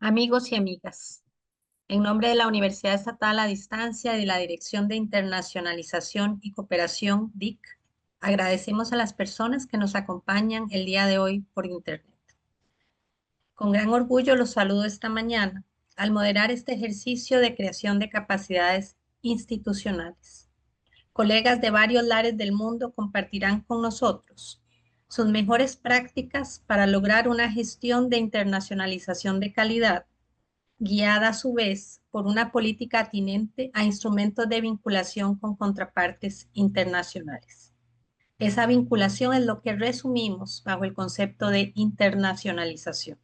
Amigos y amigas, en nombre de la Universidad Estatal a Distancia y de la Dirección de Internacionalización y Cooperación, DIC, agradecemos a las personas que nos acompañan el día de hoy por Internet. Con gran orgullo los saludo esta mañana al moderar este ejercicio de creación de capacidades institucionales. Colegas de varios lares del mundo compartirán con nosotros sus mejores prácticas para lograr una gestión de internacionalización de calidad guiada a su vez por una política atinente a instrumentos de vinculación con contrapartes internacionales. Esa vinculación es lo que resumimos bajo el concepto de internacionalización.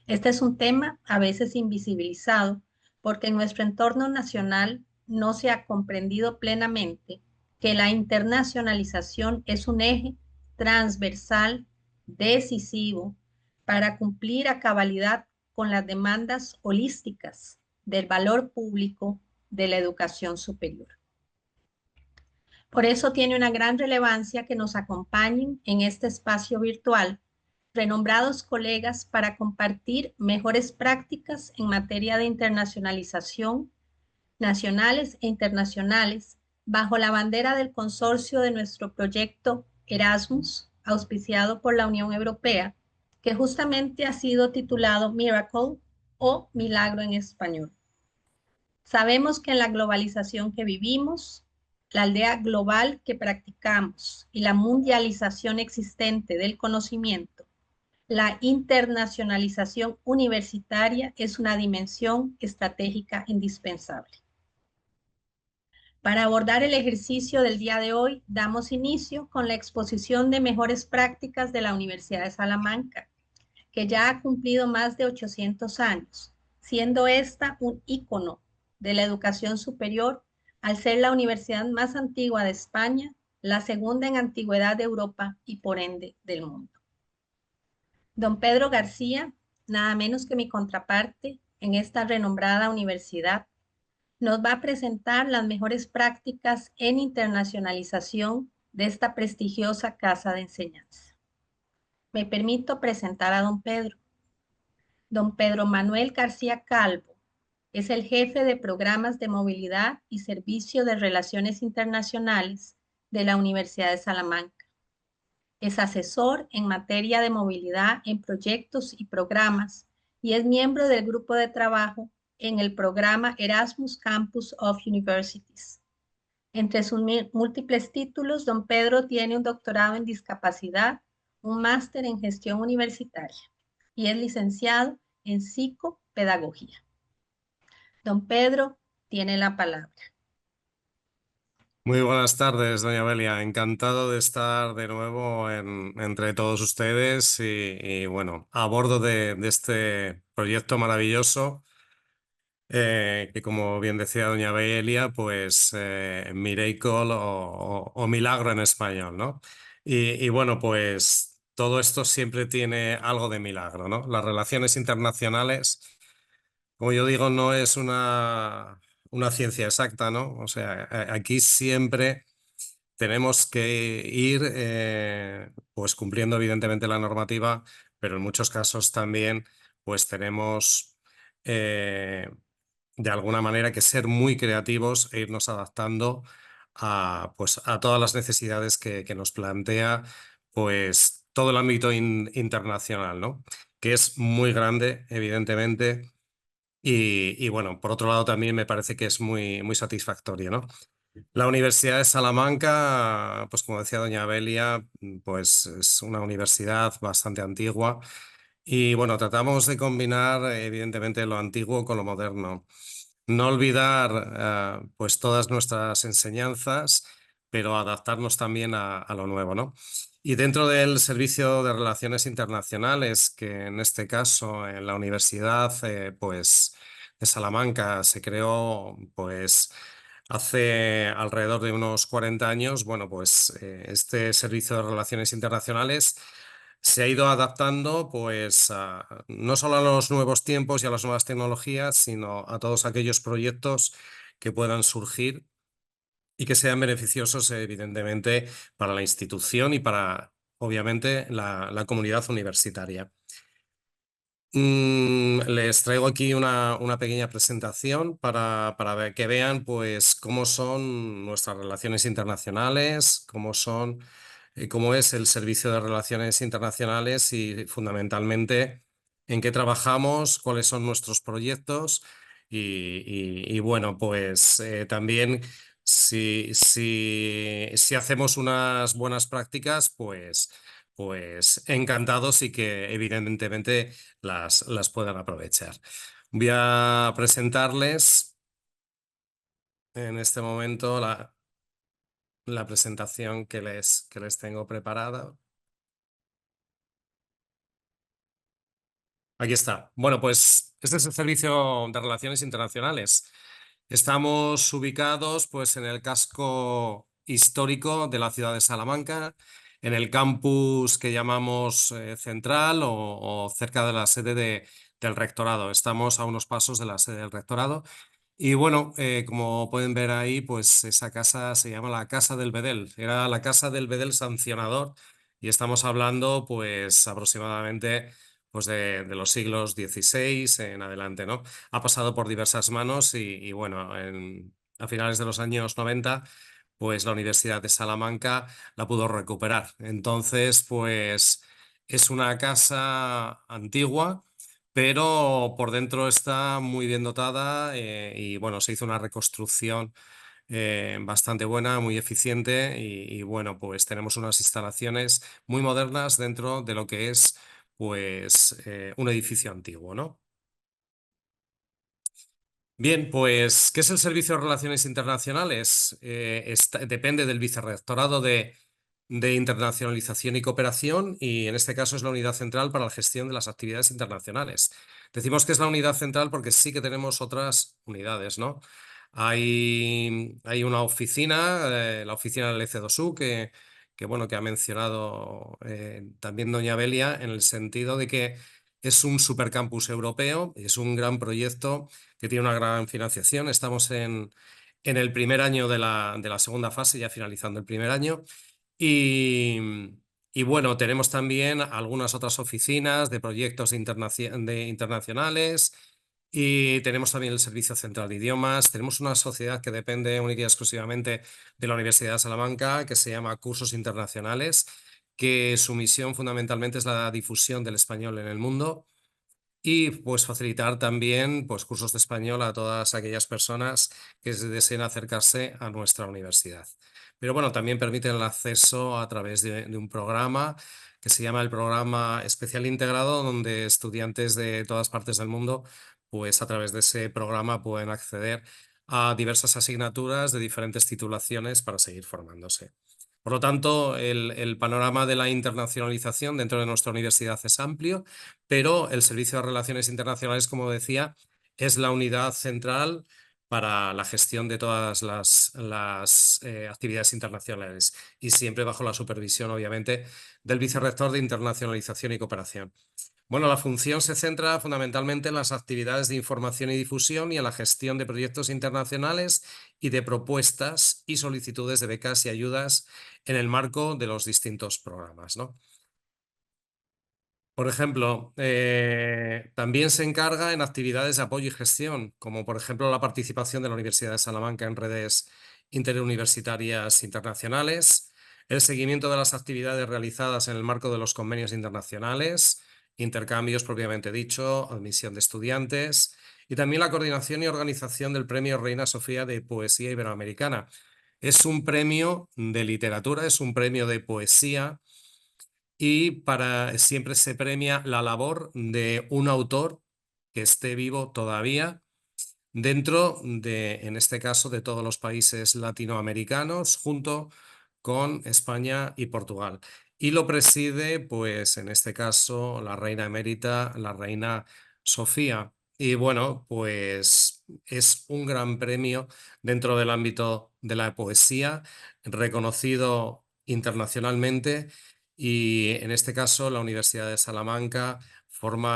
Este es un tema a veces invisibilizado porque en nuestro entorno nacional no se ha comprendido plenamente que la internacionalización es un eje transversal, decisivo, para cumplir a cabalidad con las demandas holísticas del valor público de la educación superior. Por eso tiene una gran relevancia que nos acompañen en este espacio virtual renombrados colegas para compartir mejores prácticas en materia de internacionalización nacionales e internacionales bajo la bandera del consorcio de nuestro proyecto Erasmus, auspiciado por la Unión Europea, que justamente ha sido titulado Miracle o Milagro en español. Sabemos que en la globalización que vivimos, la aldea global que practicamos y la mundialización existente del conocimiento, la internacionalización universitaria es una dimensión estratégica indispensable. Para abordar el ejercicio del día de hoy, damos inicio con la exposición de mejores prácticas de la Universidad de Salamanca, que ya ha cumplido más de 800 años, siendo esta un ícono de la educación superior al ser la universidad más antigua de España, la segunda en antigüedad de Europa y por ende del mundo. Don Pedro García, nada menos que mi contraparte en esta renombrada universidad, nos va a presentar las mejores prácticas en internacionalización de esta prestigiosa casa de enseñanza. Me permito presentar a don Pedro. Don Pedro Manuel García Calvo es el jefe de programas de movilidad y servicio de relaciones internacionales de la Universidad de Salamanca. Es asesor en materia de movilidad en proyectos y programas y es miembro del grupo de trabajo en el programa Erasmus Campus of Universities. Entre sus múltiples títulos, don Pedro tiene un doctorado en discapacidad, un máster en gestión universitaria y es licenciado en psicopedagogía. Don Pedro tiene la palabra. Muy buenas tardes, doña Belia. Encantado de estar de nuevo entre todos ustedes bueno, a bordo de este proyecto maravilloso que, como bien decía doña Belia, pues Miracle o Milagro en español, ¿no? Bueno, pues todo esto siempre tiene algo de milagro, ¿no? Las relaciones internacionales, como yo digo, no es una ciencia exacta, ¿no? O sea, aquí siempre tenemos que ir pues cumpliendo evidentemente la normativa, pero en muchos casos también pues tenemos de alguna manera que ser muy creativos e irnos adaptando pues, a todas las necesidades que nos plantea pues, todo el ámbito internacional, ¿no? Que es muy grande, evidentemente. Bueno, por otro lado también me parece que es muy satisfactorio, ¿no? La Universidad de Salamanca, pues como decía doña Belia, pues es una universidad bastante antigua y bueno, tratamos de combinar evidentemente lo antiguo con lo moderno. No olvidar pues todas nuestras enseñanzas, pero adaptarnos también a lo nuevo, ¿no? Y dentro del Servicio de Relaciones Internacionales, que en este caso en la Universidad pues de Salamanca se creó pues hace alrededor de unos 40 años, bueno, pues este Servicio de Relaciones Internacionales se ha ido adaptando pues no solo a los nuevos tiempos y a las nuevas tecnologías, sino a todos aquellos proyectos que puedan surgir y que sean beneficiosos evidentemente para la institución y para obviamente la comunidad universitaria. Les traigo aquí una pequeña presentación que vean pues cómo son nuestras relaciones internacionales, cómo es el Servicio de Relaciones Internacionales y fundamentalmente en qué trabajamos, cuáles son nuestros proyectos y bueno, pues también si hacemos unas buenas prácticas, pues encantados y que evidentemente las puedan aprovechar. Voy a presentarles en este momento la presentación que les tengo preparada. Aquí está. Bueno, pues este es el Servicio de Relaciones Internacionales. Estamos ubicados pues en el casco histórico de la ciudad de Salamanca, en el campus que llamamos central o cerca de la sede del rectorado. Estamos a unos pasos de la sede del rectorado. Y bueno, como pueden ver ahí, pues esa casa se llama la Casa del Bedel. Era la Casa del Bedel sancionador y estamos hablando pues aproximadamente pues de los siglos XVI en adelante, ¿no? Ha pasado por diversas manos y bueno, a finales de los años 90 pues la Universidad de Salamanca la pudo recuperar. Entonces, pues es una casa antigua pero por dentro está muy bien dotada y bueno, se hizo una reconstrucción bastante buena, muy eficiente y bueno, pues tenemos unas instalaciones muy modernas dentro de lo que es pues un edificio antiguo, ¿no? Bien, pues, ¿qué es el Servicio de Relaciones Internacionales? Depende del Vicerrectorado de Internacionalización y Cooperación y en este caso es la Unidad Central para la Gestión de las Actividades Internacionales. Decimos que es la Unidad Central porque sí que tenemos otras unidades, ¿no? Hay una oficina, la oficina del EC2U, bueno, que ha mencionado también doña Belia, en el sentido de que es un supercampus europeo, es un gran proyecto que tiene una gran financiación. Estamos en el primer año de la segunda fase, ya finalizando el primer año. Y, y bueno, tenemos también algunas otras oficinas de proyectos internacionales y tenemos también el Servicio Central de Idiomas. Tenemos una sociedad que depende única y exclusivamente de la Universidad de Salamanca, que se llama Cursos Internacionales, que su misión fundamentalmente es la difusión del español en el mundo y pues facilitar también pues, cursos de español a todas aquellas personas que deseen acercarse a nuestra universidad. Pero bueno, también permiten el acceso a través de un programa que se llama el Programa Especial Integrado, donde estudiantes de todas partes del mundo, pues a través de ese programa pueden acceder a diversas asignaturas de diferentes titulaciones para seguir formándose. Por lo tanto, el panorama de la internacionalización dentro de nuestra universidad es amplio, pero el Servicio de Relaciones Internacionales, como decía, es la unidad central para la gestión de todas las actividades internacionales y siempre bajo la supervisión, obviamente, del Vicerrector de Internacionalización y Cooperación. Bueno, la función se centra fundamentalmente en las actividades de información y difusión y en la gestión de proyectos internacionales y de propuestas y solicitudes de becas y ayudas en el marco de los distintos programas, ¿no? Por ejemplo, también se encarga en actividades de apoyo y gestión, como por ejemplo la participación de la Universidad de Salamanca en redes interuniversitarias internacionales, el seguimiento de las actividades realizadas en el marco de los convenios internacionales, intercambios propiamente dicho, admisión de estudiantes y también la coordinación y organización del Premio Reina Sofía de Poesía Iberoamericana. Es un premio de literatura, es un premio de poesía y siempre se premia la labor de un autor que esté vivo todavía dentro en este caso, de todos los países latinoamericanos, junto con España y Portugal. Y lo preside, pues, en este caso, la reina emérita, la reina Sofía. Y bueno, pues es un gran premio dentro del ámbito de la poesía, reconocido internacionalmente. Y en este caso, la Universidad de Salamanca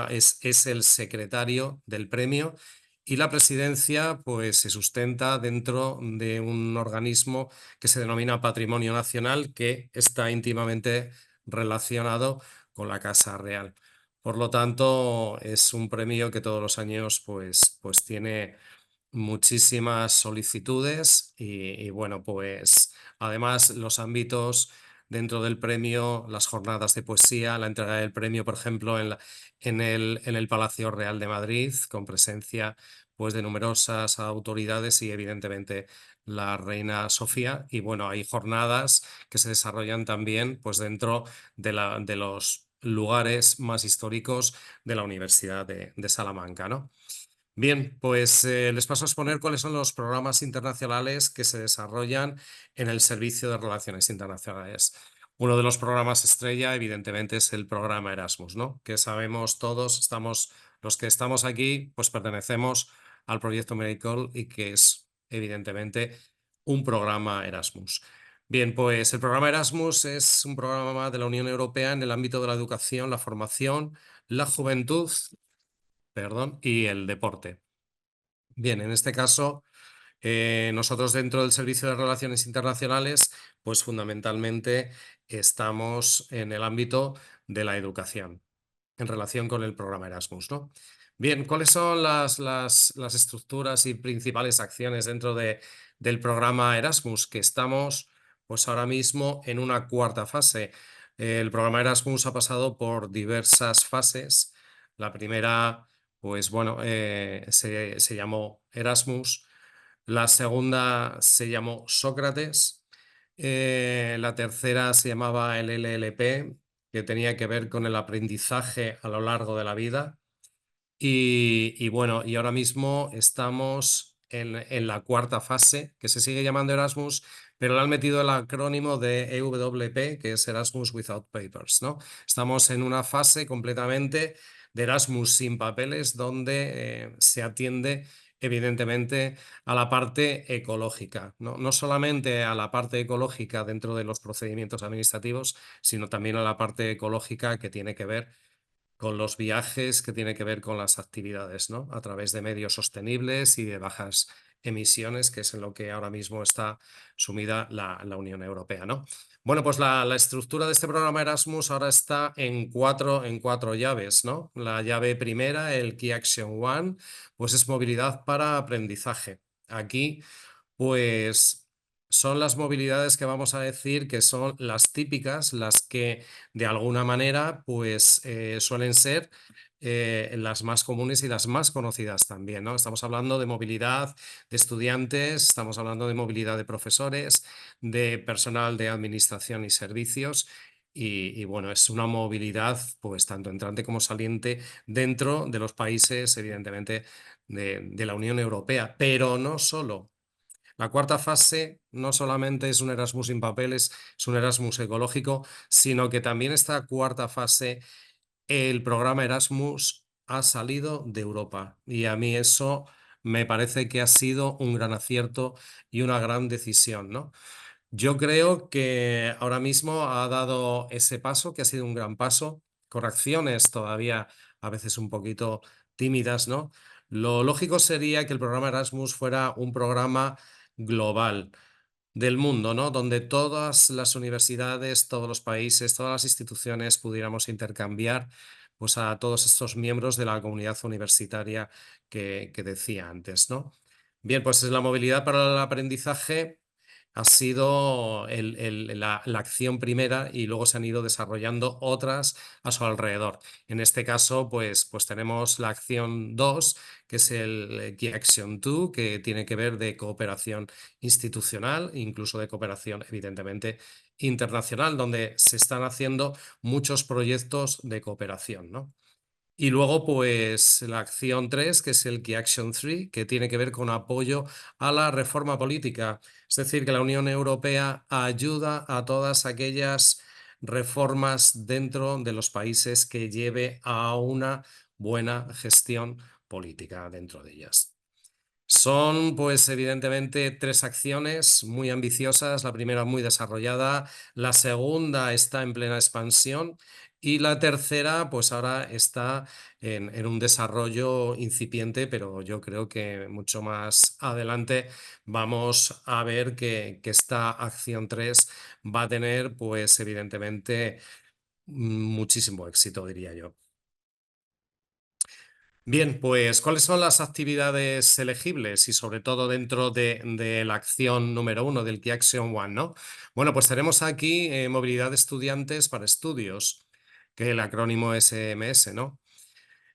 es el secretario del premio y la presidencia pues, se sustenta dentro de un organismo que se denomina Patrimonio Nacional, que está íntimamente relacionado con la Casa Real. Por lo tanto, es un premio que todos los años pues tiene muchísimas solicitudes y bueno, pues además los ámbitos dentro del premio, las jornadas de poesía, la entrega del premio, por ejemplo, en el Palacio Real de Madrid, con presencia pues de numerosas autoridades y evidentemente la reina Sofía. Y bueno, hay jornadas que se desarrollan también pues dentro de los lugares más históricos de la Universidad de Salamanca, ¿no? Bien, pues les paso a exponer cuáles son los programas internacionales que se desarrollan en el Servicio de Relaciones Internacionales. Uno de los programas estrella, evidentemente, es el programa Erasmus, ¿no? Que sabemos todos, los que estamos aquí, pues pertenecemos al proyecto Miracle y que es, evidentemente, un programa Erasmus. Bien, pues el programa Erasmus es un programa de la Unión Europea en el ámbito de la educación, la formación, la juventud, perdón, y el deporte. Bien, en este caso, nosotros dentro del Servicio de Relaciones Internacionales, pues fundamentalmente estamos en el ámbito de la educación, en relación con el programa Erasmus, ¿no? Bien, ¿cuáles son las estructuras y principales acciones dentro del programa Erasmus? Que estamos, pues ahora mismo en una cuarta fase. El programa Erasmus ha pasado por diversas fases. La primera, pues bueno, se llamó Erasmus. La segunda se llamó Sócrates. La tercera se llamaba el LLP, que tenía que ver con el aprendizaje a lo largo de la vida. Y bueno, y ahora mismo estamos en la cuarta fase, que se sigue llamando Erasmus, pero le han metido el acrónimo de EWP, que es Erasmus Without Papers, ¿no? Estamos en una fase completamente de Erasmus sin papeles, donde se atiende evidentemente a la parte ecológica, ¿no? No solamente a la parte ecológica dentro de los procedimientos administrativos, sino también a la parte ecológica que tiene que ver con los viajes, que tiene que ver con las actividades, ¿no? A través de medios sostenibles y de bajas emisiones, que es en lo que ahora mismo está sumida la Unión Europea, ¿no? Bueno, pues la estructura de este programa Erasmus ahora está en cuatro llaves, ¿no? La llave primera, el Key Action One, pues es movilidad para aprendizaje. Aquí pues son las movilidades que vamos a decir que son las típicas, las que de alguna manera pues suelen ser las más comunes y las más conocidas también, ¿no? Estamos hablando de movilidad de estudiantes, estamos hablando de movilidad de profesores, de personal de administración y servicios. Y bueno, es una movilidad pues tanto entrante como saliente dentro de los países, evidentemente, de la Unión Europea, pero no solo. La cuarta fase no solamente es un Erasmus sin papeles, es un Erasmus ecológico, sino que también esta cuarta fase, el programa Erasmus ha salido de Europa. Y a mí eso me parece que ha sido un gran acierto y una gran decisión, ¿no? Yo creo que ahora mismo ha dado ese paso, que ha sido un gran paso, con acciones todavía a veces un poquito tímidas, ¿no? Lo lógico sería que el programa Erasmus fuera un programa global del mundo, ¿no? Donde todas las universidades, todos los países, todas las instituciones pudiéramos intercambiar pues, a todos estos miembros de la comunidad universitaria que decía antes, ¿no? Bien, pues la movilidad para el aprendizaje ha sido la acción primera y luego se han ido desarrollando otras a su alrededor. En este caso, pues tenemos la acción 2, que es el Key Action 2, que tiene que ver de cooperación institucional, incluso de cooperación, evidentemente, internacional, donde se están haciendo muchos proyectos de cooperación, ¿no? Y luego, pues, la acción 3, que es el Key Action 3, que tiene que ver con apoyo a la reforma política. Es decir, que la Unión Europea ayuda a todas aquellas reformas dentro de los países que lleve a una buena gestión política dentro de ellas. Son, pues, evidentemente, tres acciones muy ambiciosas. La primera muy desarrollada, la segunda está en plena expansión y la tercera, pues, ahora está en un desarrollo incipiente, pero yo creo que mucho más adelante vamos a ver que esta acción 3 va a tener, pues, evidentemente, muchísimo éxito, diría yo. Bien, pues ¿cuáles son las actividades elegibles y sobre todo dentro de la acción número uno, del Key Action One, ¿no? Bueno, pues tenemos aquí movilidad de estudiantes para estudios, que el acrónimo es EMS, ¿no?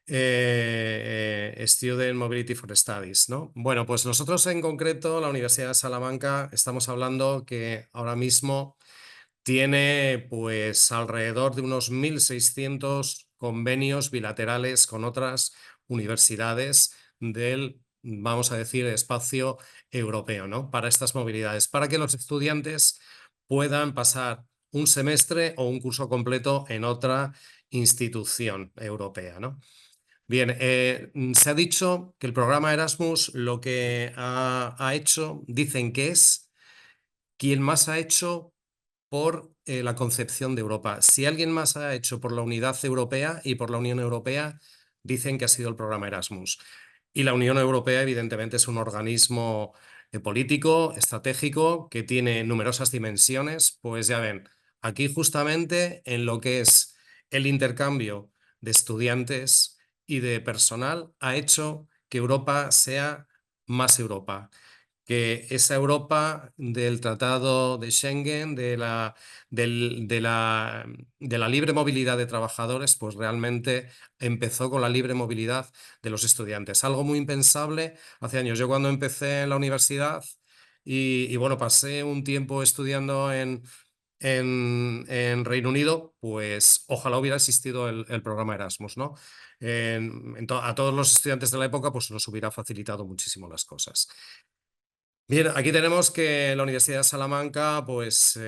Student Mobility for Studies, ¿no? Bueno, pues nosotros en concreto, la Universidad de Salamanca, estamos hablando que ahora mismo tiene pues alrededor de unos 1.600 convenios bilaterales con otras universidades del, vamos a decir, espacio europeo, ¿no? Para estas movilidades, para que los estudiantes puedan pasar un semestre o un curso completo en otra institución europea, ¿no? Bien, se ha dicho que el programa Erasmus lo que ha hecho, dicen que es quien más ha hecho por la concepción de Europa. Si alguien más ha hecho por la unidad europea y por la Unión Europea, dicen que ha sido el programa Erasmus. Y la Unión Europea, evidentemente, es un organismo político, estratégico, que tiene numerosas dimensiones. Pues ya ven, aquí justamente en lo que es el intercambio de estudiantes y de personal, ha hecho que Europa sea más Europa, que esa Europa del Tratado de Schengen, del- de la libre movilidad de trabajadores, pues realmente empezó con la libre movilidad de los estudiantes. Algo muy impensable hace años. Yo cuando empecé en la universidad y bueno, pasé un tiempo estudiando en Reino Unido, pues ojalá hubiera existido el programa Erasmus, ¿no? A todos los estudiantes de la época, pues nos hubiera facilitado muchísimo las cosas. Bien, aquí tenemos que la Universidad de Salamanca pues,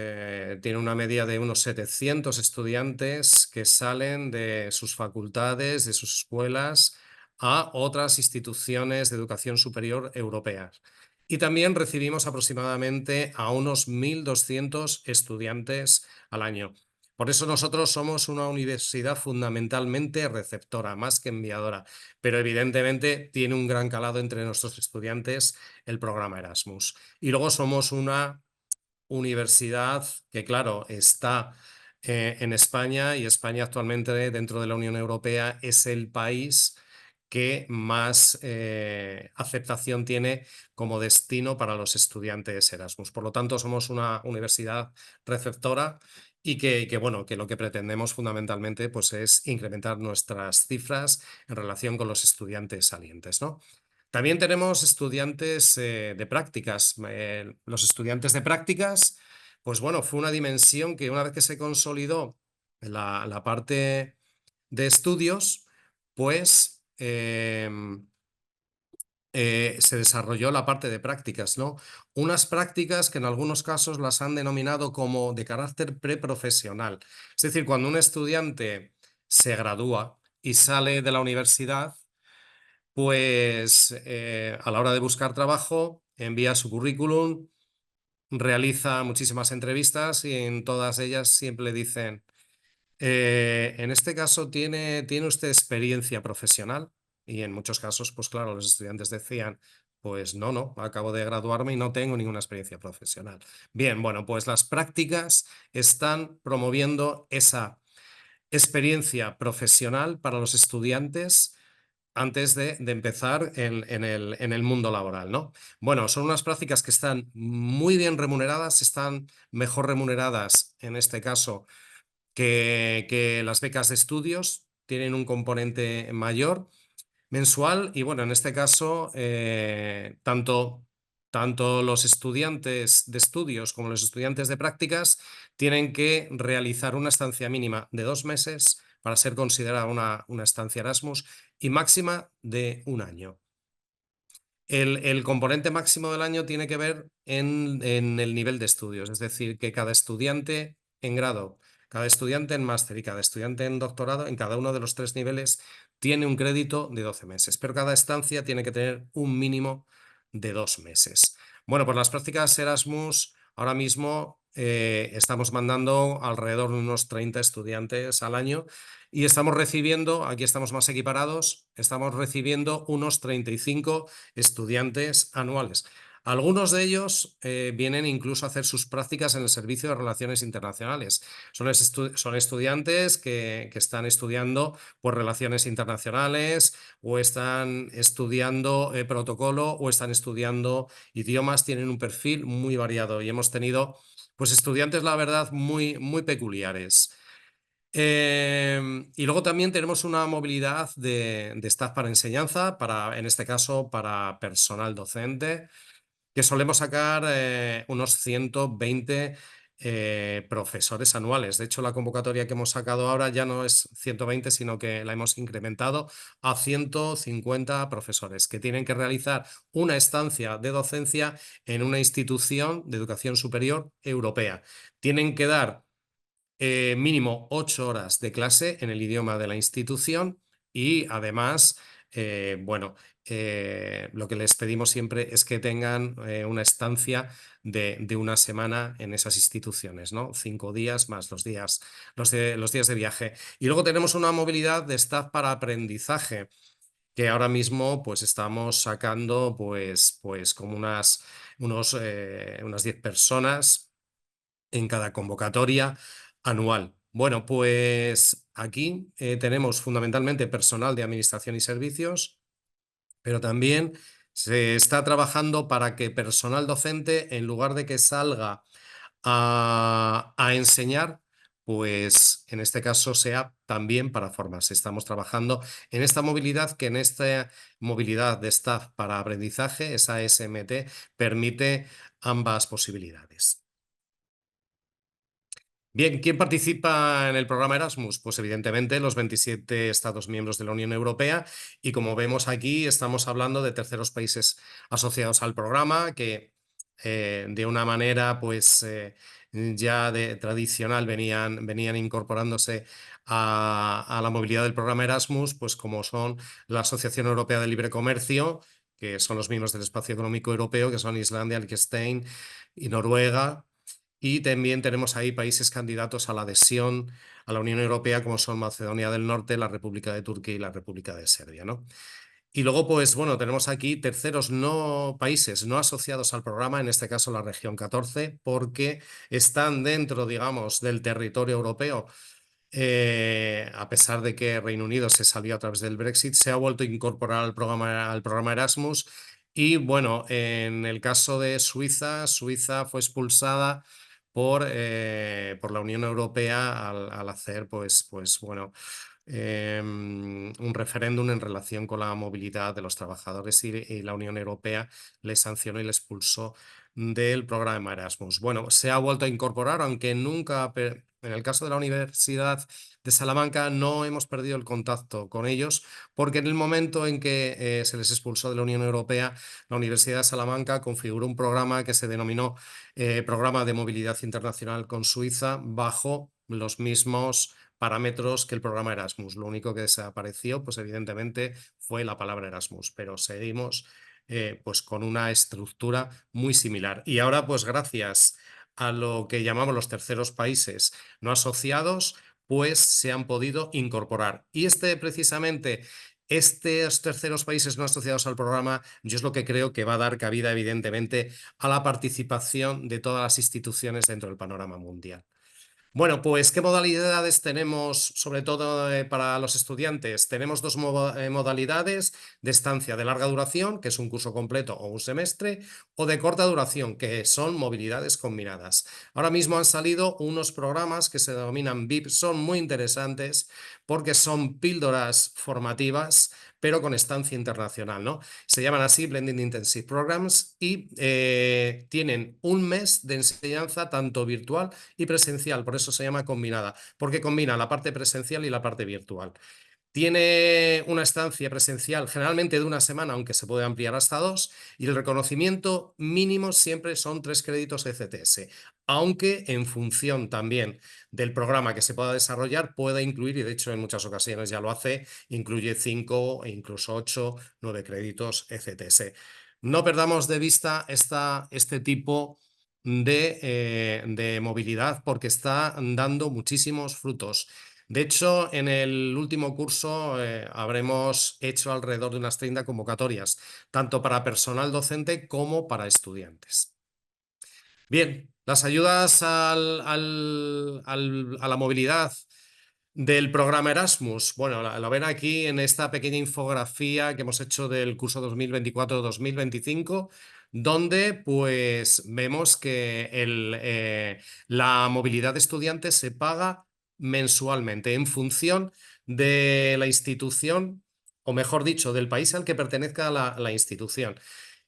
tiene una media de unos 700 estudiantes que salen de sus facultades, de sus escuelas, a otras instituciones de educación superior europeas. Y también recibimos aproximadamente a unos 1.200 estudiantes al año. Por eso nosotros somos una universidad fundamentalmente receptora, más que enviadora, pero evidentemente tiene un gran calado entre nuestros estudiantes el programa Erasmus. Y luego somos una universidad que, claro, está en España, y España actualmente dentro de la Unión Europea es el país que más aceptación tiene como destino para los estudiantes Erasmus. Por lo tanto, somos una universidad receptora y bueno, que lo que pretendemos fundamentalmente pues, es incrementar nuestras cifras en relación con los estudiantes salientes, ¿no? También tenemos estudiantes de prácticas. Los estudiantes de prácticas, pues bueno, fue una dimensión que una vez que se consolidó la parte de estudios, pues se desarrolló la parte de prácticas, ¿no? Unas prácticas que en algunos casos las han denominado como de carácter preprofesional. Es decir, cuando un estudiante se gradúa y sale de la universidad, pues a la hora de buscar trabajo, envía su currículum, realiza muchísimas entrevistas y en todas ellas siempre le dicen, en este caso, ¿tiene usted experiencia profesional? Y en muchos casos, pues claro, los estudiantes decían, pues no, acabo de graduarme y no tengo ninguna experiencia profesional. Bien, bueno, pues las prácticas están promoviendo esa experiencia profesional para los estudiantes antes de empezar en el mundo laboral, ¿no? Bueno, son unas prácticas que están muy bien remuneradas, están mejor remuneradas en este caso que las becas de estudios, tienen un componente mayor mensual y bueno, en este caso, tanto los estudiantes de estudios como los estudiantes de prácticas tienen que realizar una estancia mínima de 2 meses para ser considerada una estancia Erasmus y máxima de un año. El componente máximo del año tiene que ver en el nivel de estudios, es decir, que cada estudiante en grado, cada estudiante en máster y cada estudiante en doctorado, en cada uno de los 3 niveles, tiene un crédito de 12 meses, pero cada estancia tiene que tener un mínimo de 2 meses. Bueno, pues las prácticas Erasmus ahora mismo estamos mandando alrededor de unos 30 estudiantes al año y estamos recibiendo, aquí estamos más equiparados, estamos recibiendo unos 35 estudiantes anuales. Algunos de ellos vienen incluso a hacer sus prácticas en el Servicio de Relaciones Internacionales. Son estudiantes que están estudiando por relaciones internacionales o están estudiando protocolo o están estudiando idiomas, tienen un perfil muy variado y hemos tenido pues estudiantes, la verdad, muy peculiares. Y luego también tenemos una movilidad de staff para enseñanza, en este caso para personal docente, que solemos sacar unos 120 profesores anuales. De hecho, la convocatoria que hemos sacado ahora ya no es 120, sino que la hemos incrementado a 150 profesores que tienen que realizar una estancia de docencia en una institución de educación superior europea. Tienen que dar mínimo 8 horas de clase en el idioma de la institución y además, bueno, lo que les pedimos siempre es que tengan una estancia de una semana en esas instituciones, ¿no? 5 días más los días de viaje. Y luego tenemos una movilidad de staff para aprendizaje que ahora mismo pues estamos sacando pues como unas 10 personas en cada convocatoria anual. Bueno, pues aquí tenemos fundamentalmente personal de administración y servicios, pero también se está trabajando para que personal docente, en lugar de que salga a enseñar, pues en este caso sea también para formarse. Estamos trabajando en esta movilidad, que en esta movilidad de staff para aprendizaje, esa SMT, permite ambas posibilidades. Bien, ¿quién participa en el programa Erasmus? Pues evidentemente los 27 Estados miembros de la Unión Europea, y como vemos aquí estamos hablando de terceros países asociados al programa que de una manera pues ya de tradicional venían incorporándose a la movilidad del programa Erasmus, pues como son la Asociación Europea de Libre Comercio, que son los miembros del Espacio Económico Europeo, que son Islandia, Liechtenstein y Noruega. Y también tenemos ahí países candidatos a la adhesión a la Unión Europea, como son Macedonia del Norte, la República de Turquía y la República de Serbia, ¿no? Y luego, pues bueno, tenemos aquí terceros países no asociados al programa, en este caso la región 14, porque están dentro, digamos, del territorio europeo. A pesar de que Reino Unido se salió a través del Brexit, se ha vuelto a incorporar al programa Erasmus. Y bueno, en el caso de Suiza, Suiza fue expulsada por la Unión Europea al hacer, pues bueno, un referéndum en relación con la movilidad de los trabajadores, y la Unión Europea les sancionó y les expulsó del programa Erasmus. Bueno, se ha vuelto a incorporar, aunque nunca, en el caso de la Universidad de Salamanca, no hemos perdido el contacto con ellos, porque en el momento en que se les expulsó de la Unión Europea, la Universidad de Salamanca configuró un programa que se denominó Programa de Movilidad Internacional con Suiza, bajo los mismos parámetros que el programa Erasmus. Lo único que desapareció, pues evidentemente, fue la palabra Erasmus, pero seguimos pues con una estructura muy similar. Y ahora, pues gracias a lo que llamamos los terceros países no asociados, pues se han podido incorporar. Y precisamente, estos terceros países no asociados al programa, yo es lo que creo que va a dar cabida, evidentemente, a la participación de todas las instituciones dentro del panorama mundial. Bueno, pues ¿qué modalidades tenemos, sobre todo para los estudiantes? Tenemos dos modalidades de estancia: de larga duración, que es un curso completo o un semestre, o de corta duración, que son movilidades combinadas. Ahora mismo han salido unos programas que se denominan VIP, son muy interesantes porque son píldoras formativas, pero con estancia internacional, ¿no? Se llaman así Blended Intensive Programs, y tienen un mes de enseñanza tanto virtual y presencial. Por eso se llama combinada, porque combina la parte presencial y la parte virtual. Tiene una estancia presencial generalmente de una semana, aunque se puede ampliar hasta 2, y el reconocimiento mínimo siempre son 3 créditos ECTS, aunque en función también del programa que se pueda desarrollar puede incluir, y de hecho en muchas ocasiones ya lo hace, incluye 5 e incluso 8, 9 créditos ECTS. No perdamos de vista este tipo de movilidad, porque está dando muchísimos frutos. De hecho, en el último curso habremos hecho alrededor de unas 30 convocatorias, tanto para personal docente como para estudiantes. Bien, las ayudas a la movilidad del programa Erasmus. Bueno, lo ven aquí en esta pequeña infografía que hemos hecho del curso 2024-2025, donde pues vemos que la movilidad de estudiantes se paga mensualmente en función de la institución, o mejor dicho, del país al que pertenezca la institución.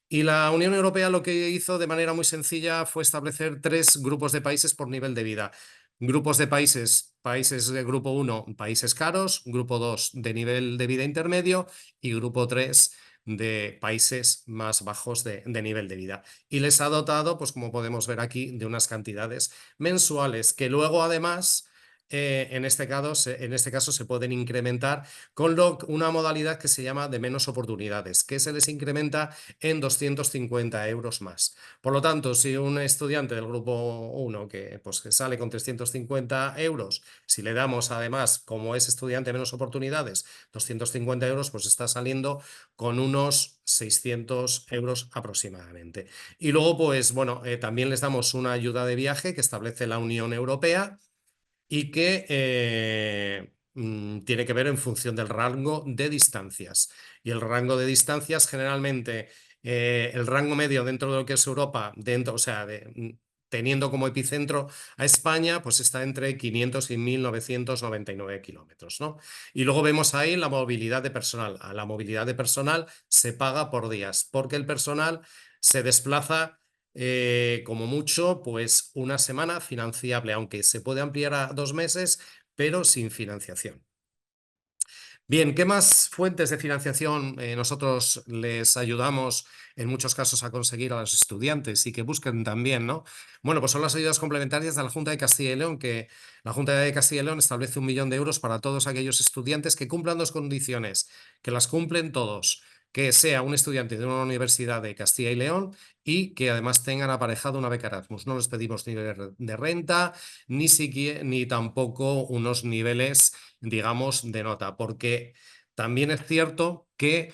Y la Unión Europea lo que hizo de manera muy sencilla fue establecer tres grupos de países por nivel de vida. Grupos de países, países de grupo 1, países caros, grupo 2 de nivel de vida intermedio y grupo 3 de países más bajos de nivel de vida. Y les ha dotado, pues como podemos ver aquí, de unas cantidades mensuales que luego además, en este caso se pueden incrementar con una modalidad que se llama de menos oportunidades, que se les incrementa en 250 euros más. Por lo tanto, si un estudiante del grupo 1 que sale con 350 euros, si le damos además, como es estudiante de menos oportunidades, 250 euros, pues está saliendo con unos 600 euros aproximadamente. Y luego, pues bueno, también les damos una ayuda de viaje que establece la Unión Europea y que tiene que ver en función del rango de distancias. Y el rango de distancias generalmente, el rango medio dentro de lo que es Europa, dentro, o sea, teniendo como epicentro a España, pues está entre 500 y 1999 kilómetros, ¿no? Y luego vemos ahí la movilidad de personal. A la movilidad de personal se paga por días, porque el personal se desplaza como mucho, pues una semana financiable, aunque se puede ampliar a 2 meses, pero sin financiación. Bien, ¿qué más fuentes de financiación nosotros les ayudamos en muchos casos a conseguir a los estudiantes y que busquen también, ¿no? Bueno, pues son las ayudas complementarias de la Junta de Castilla y León, que la Junta de Castilla y León establece 1 millón de euros para todos aquellos estudiantes que cumplan dos condiciones, que las cumplen todos, que sea un estudiante de una universidad de Castilla y León y que además tengan aparejado una beca Erasmus. No les pedimos ni de renta, ni siquiera, ni tampoco unos niveles, digamos, de nota, porque también es cierto que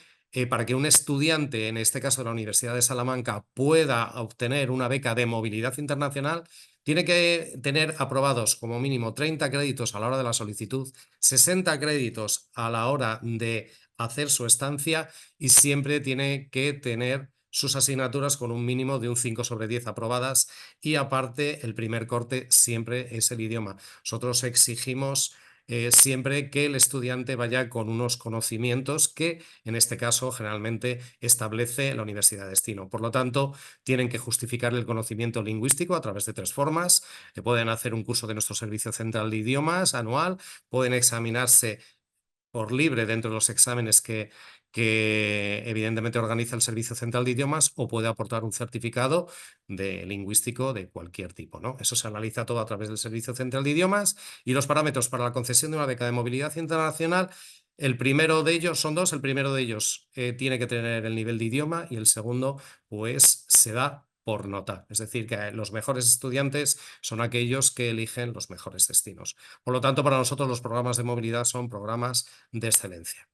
para que un estudiante, en este caso de la Universidad de Salamanca, pueda obtener una beca de movilidad internacional, tiene que tener aprobados como mínimo 30 créditos a la hora de la solicitud, 60 créditos a la hora de hacer su estancia y siempre tiene que tener sus asignaturas con un mínimo de un 5 sobre 10 aprobadas y aparte el primer corte siempre es el idioma. Nosotros exigimos siempre que el estudiante vaya con unos conocimientos que, en este caso, generalmente establece la universidad de destino. Por lo tanto, tienen que justificar el conocimiento lingüístico a través de tres formas. Pueden hacer un curso de nuestro Servicio Central de Idiomas anual, pueden examinarse por libre dentro de los exámenes que evidentemente organiza el Servicio Central de Idiomas o puede aportar un certificado de lingüístico de cualquier tipo, ¿no? Eso se analiza todo a través del Servicio Central de Idiomas y los parámetros para la concesión de una beca de movilidad internacional. El primero de ellos son dos. El primero de ellos tiene que tener el nivel de idioma y el segundo pues se da por nota. Es decir, que los mejores estudiantes son aquellos que eligen los mejores destinos. Por lo tanto, para nosotros los programas de movilidad son programas de excelencia.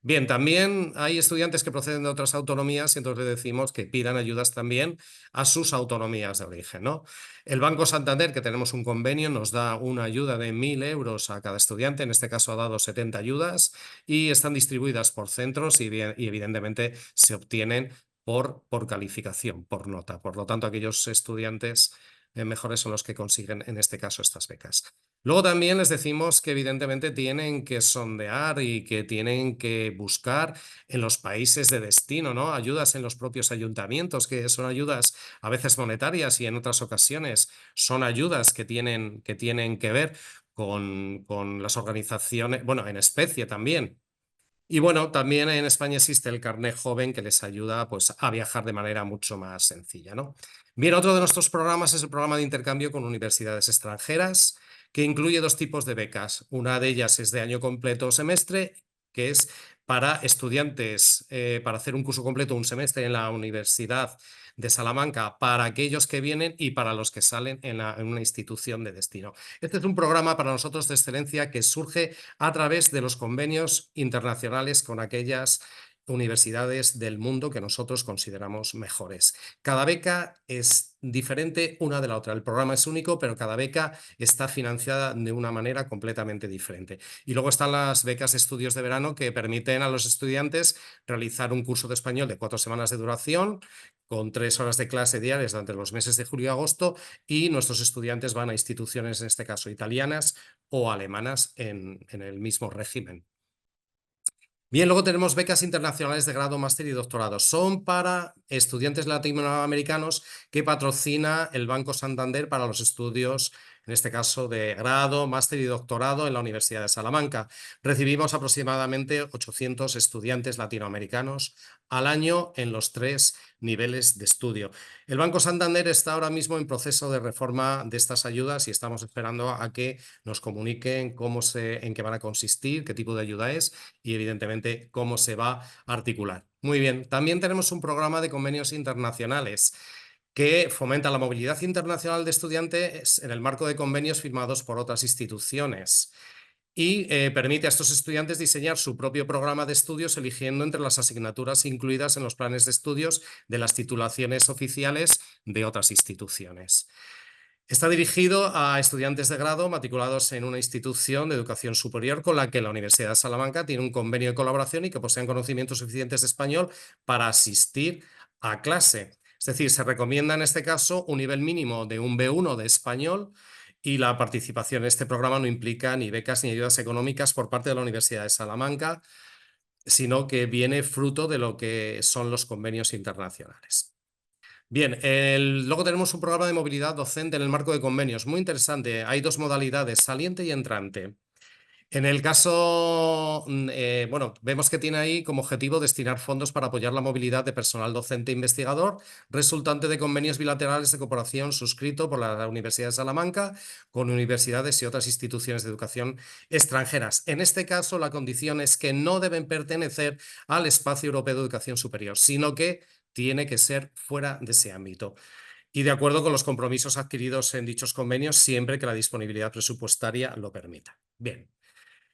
Bien, también hay estudiantes que proceden de otras autonomías y entonces le decimos que pidan ayudas también a sus autonomías de origen, ¿no? El Banco Santander, que tenemos un convenio, nos da una ayuda de 1.000 euros a cada estudiante, en este caso ha dado 70 ayudas y están distribuidas por centros y evidentemente se obtienen por calificación, por nota. Por lo tanto, aquellos estudiantes mejores son los que consiguen en este caso estas becas. Luego también les decimos que evidentemente tienen que sondear y que tienen que buscar en los países de destino, ¿no? Ayudas en los propios ayuntamientos, que son ayudas a veces monetarias y en otras ocasiones son ayudas que tienen que ver con las organizaciones, bueno, en especie también. Y bueno, también en España existe el carnet joven que les ayuda pues, a viajar de manera mucho más sencilla, ¿no? Bien, otro de nuestros programas es el programa de intercambio con universidades extranjeras, que incluye dos tipos de becas. Una de ellas es de año completo o semestre, que es para estudiantes para hacer un curso completo, un semestre en la Universidad de Salamanca, para aquellos que vienen y para los que salen en una institución de destino. Este es un programa para nosotros de excelencia que surge a través de los convenios internacionales con aquellas universidades del mundo que nosotros consideramos mejores. Cada beca es diferente una de la otra. El programa es único, pero cada beca está financiada de una manera completamente diferente. Y luego están las becas de estudios de verano que permiten a los estudiantes realizar un curso de español de 4 semanas de duración, con 3 horas de clase diarias durante los meses de julio y agosto, y nuestros estudiantes van a instituciones, en este caso italianas o alemanas, en el mismo régimen. Bien, luego tenemos becas internacionales de grado, máster y doctorado. Son para estudiantes latinoamericanos que patrocina el Banco Santander para los estudios, en este caso de grado, máster y doctorado en la Universidad de Salamanca. Recibimos aproximadamente 800 estudiantes latinoamericanos al año en los 3 niveles de estudio. El Banco Santander está ahora mismo en proceso de reforma de estas ayudas y estamos esperando a que nos comuniquen en qué van a consistir, qué tipo de ayuda es y evidentemente cómo se va a articular. Muy bien, también tenemos un programa de convenios internacionales que fomenta la movilidad internacional de estudiantes en el marco de convenios firmados por otras instituciones y permite a estos estudiantes diseñar su propio programa de estudios eligiendo entre las asignaturas incluidas en los planes de estudios de las titulaciones oficiales de otras instituciones. Está dirigido a estudiantes de grado matriculados en una institución de educación superior con la que la Universidad de Salamanca tiene un convenio de colaboración y que poseen conocimientos suficientes de español para asistir a clase. Es decir, se recomienda en este caso un nivel mínimo de un B1 de español y la participación en este programa no implica ni becas ni ayudas económicas por parte de la Universidad de Salamanca, sino que viene fruto de lo que son los convenios internacionales. Bien, luego tenemos un programa de movilidad docente en el marco de convenios. Muy interesante. Hay 2 modalidades, saliente y entrante. En el caso, bueno, vemos que tiene ahí como objetivo destinar fondos para apoyar la movilidad de personal docente e investigador, resultante de convenios bilaterales de cooperación suscrito por la Universidad de Salamanca con universidades y otras instituciones de educación extranjeras. En este caso, la condición es que no deben pertenecer al Espacio Europeo de Educación Superior, sino que tiene que ser fuera de ese ámbito y de acuerdo con los compromisos adquiridos en dichos convenios, siempre que la disponibilidad presupuestaria lo permita. Bien.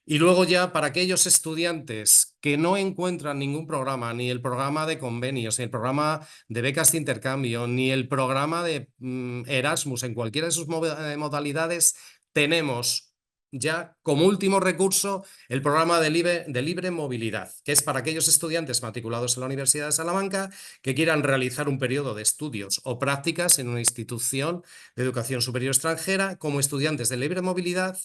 Y luego ya para aquellos estudiantes que no encuentran ningún programa, ni el programa de convenios, ni el programa de becas de intercambio, ni el programa de Erasmus, en cualquiera de sus modalidades, tenemos ya como último recurso el programa de libre movilidad, que es para aquellos estudiantes matriculados en la Universidad de Salamanca que quieran realizar un periodo de estudios o prácticas en una institución de educación superior extranjera como estudiantes de libre movilidad,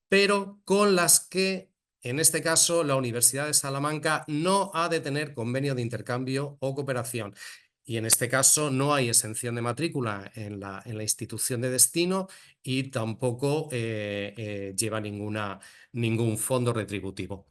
pero con las que, en este caso, la Universidad de Salamanca no ha de tener convenio de intercambio o cooperación. Y en este caso no hay exención de matrícula en la institución de destino y tampoco lleva ningún fondo retributivo.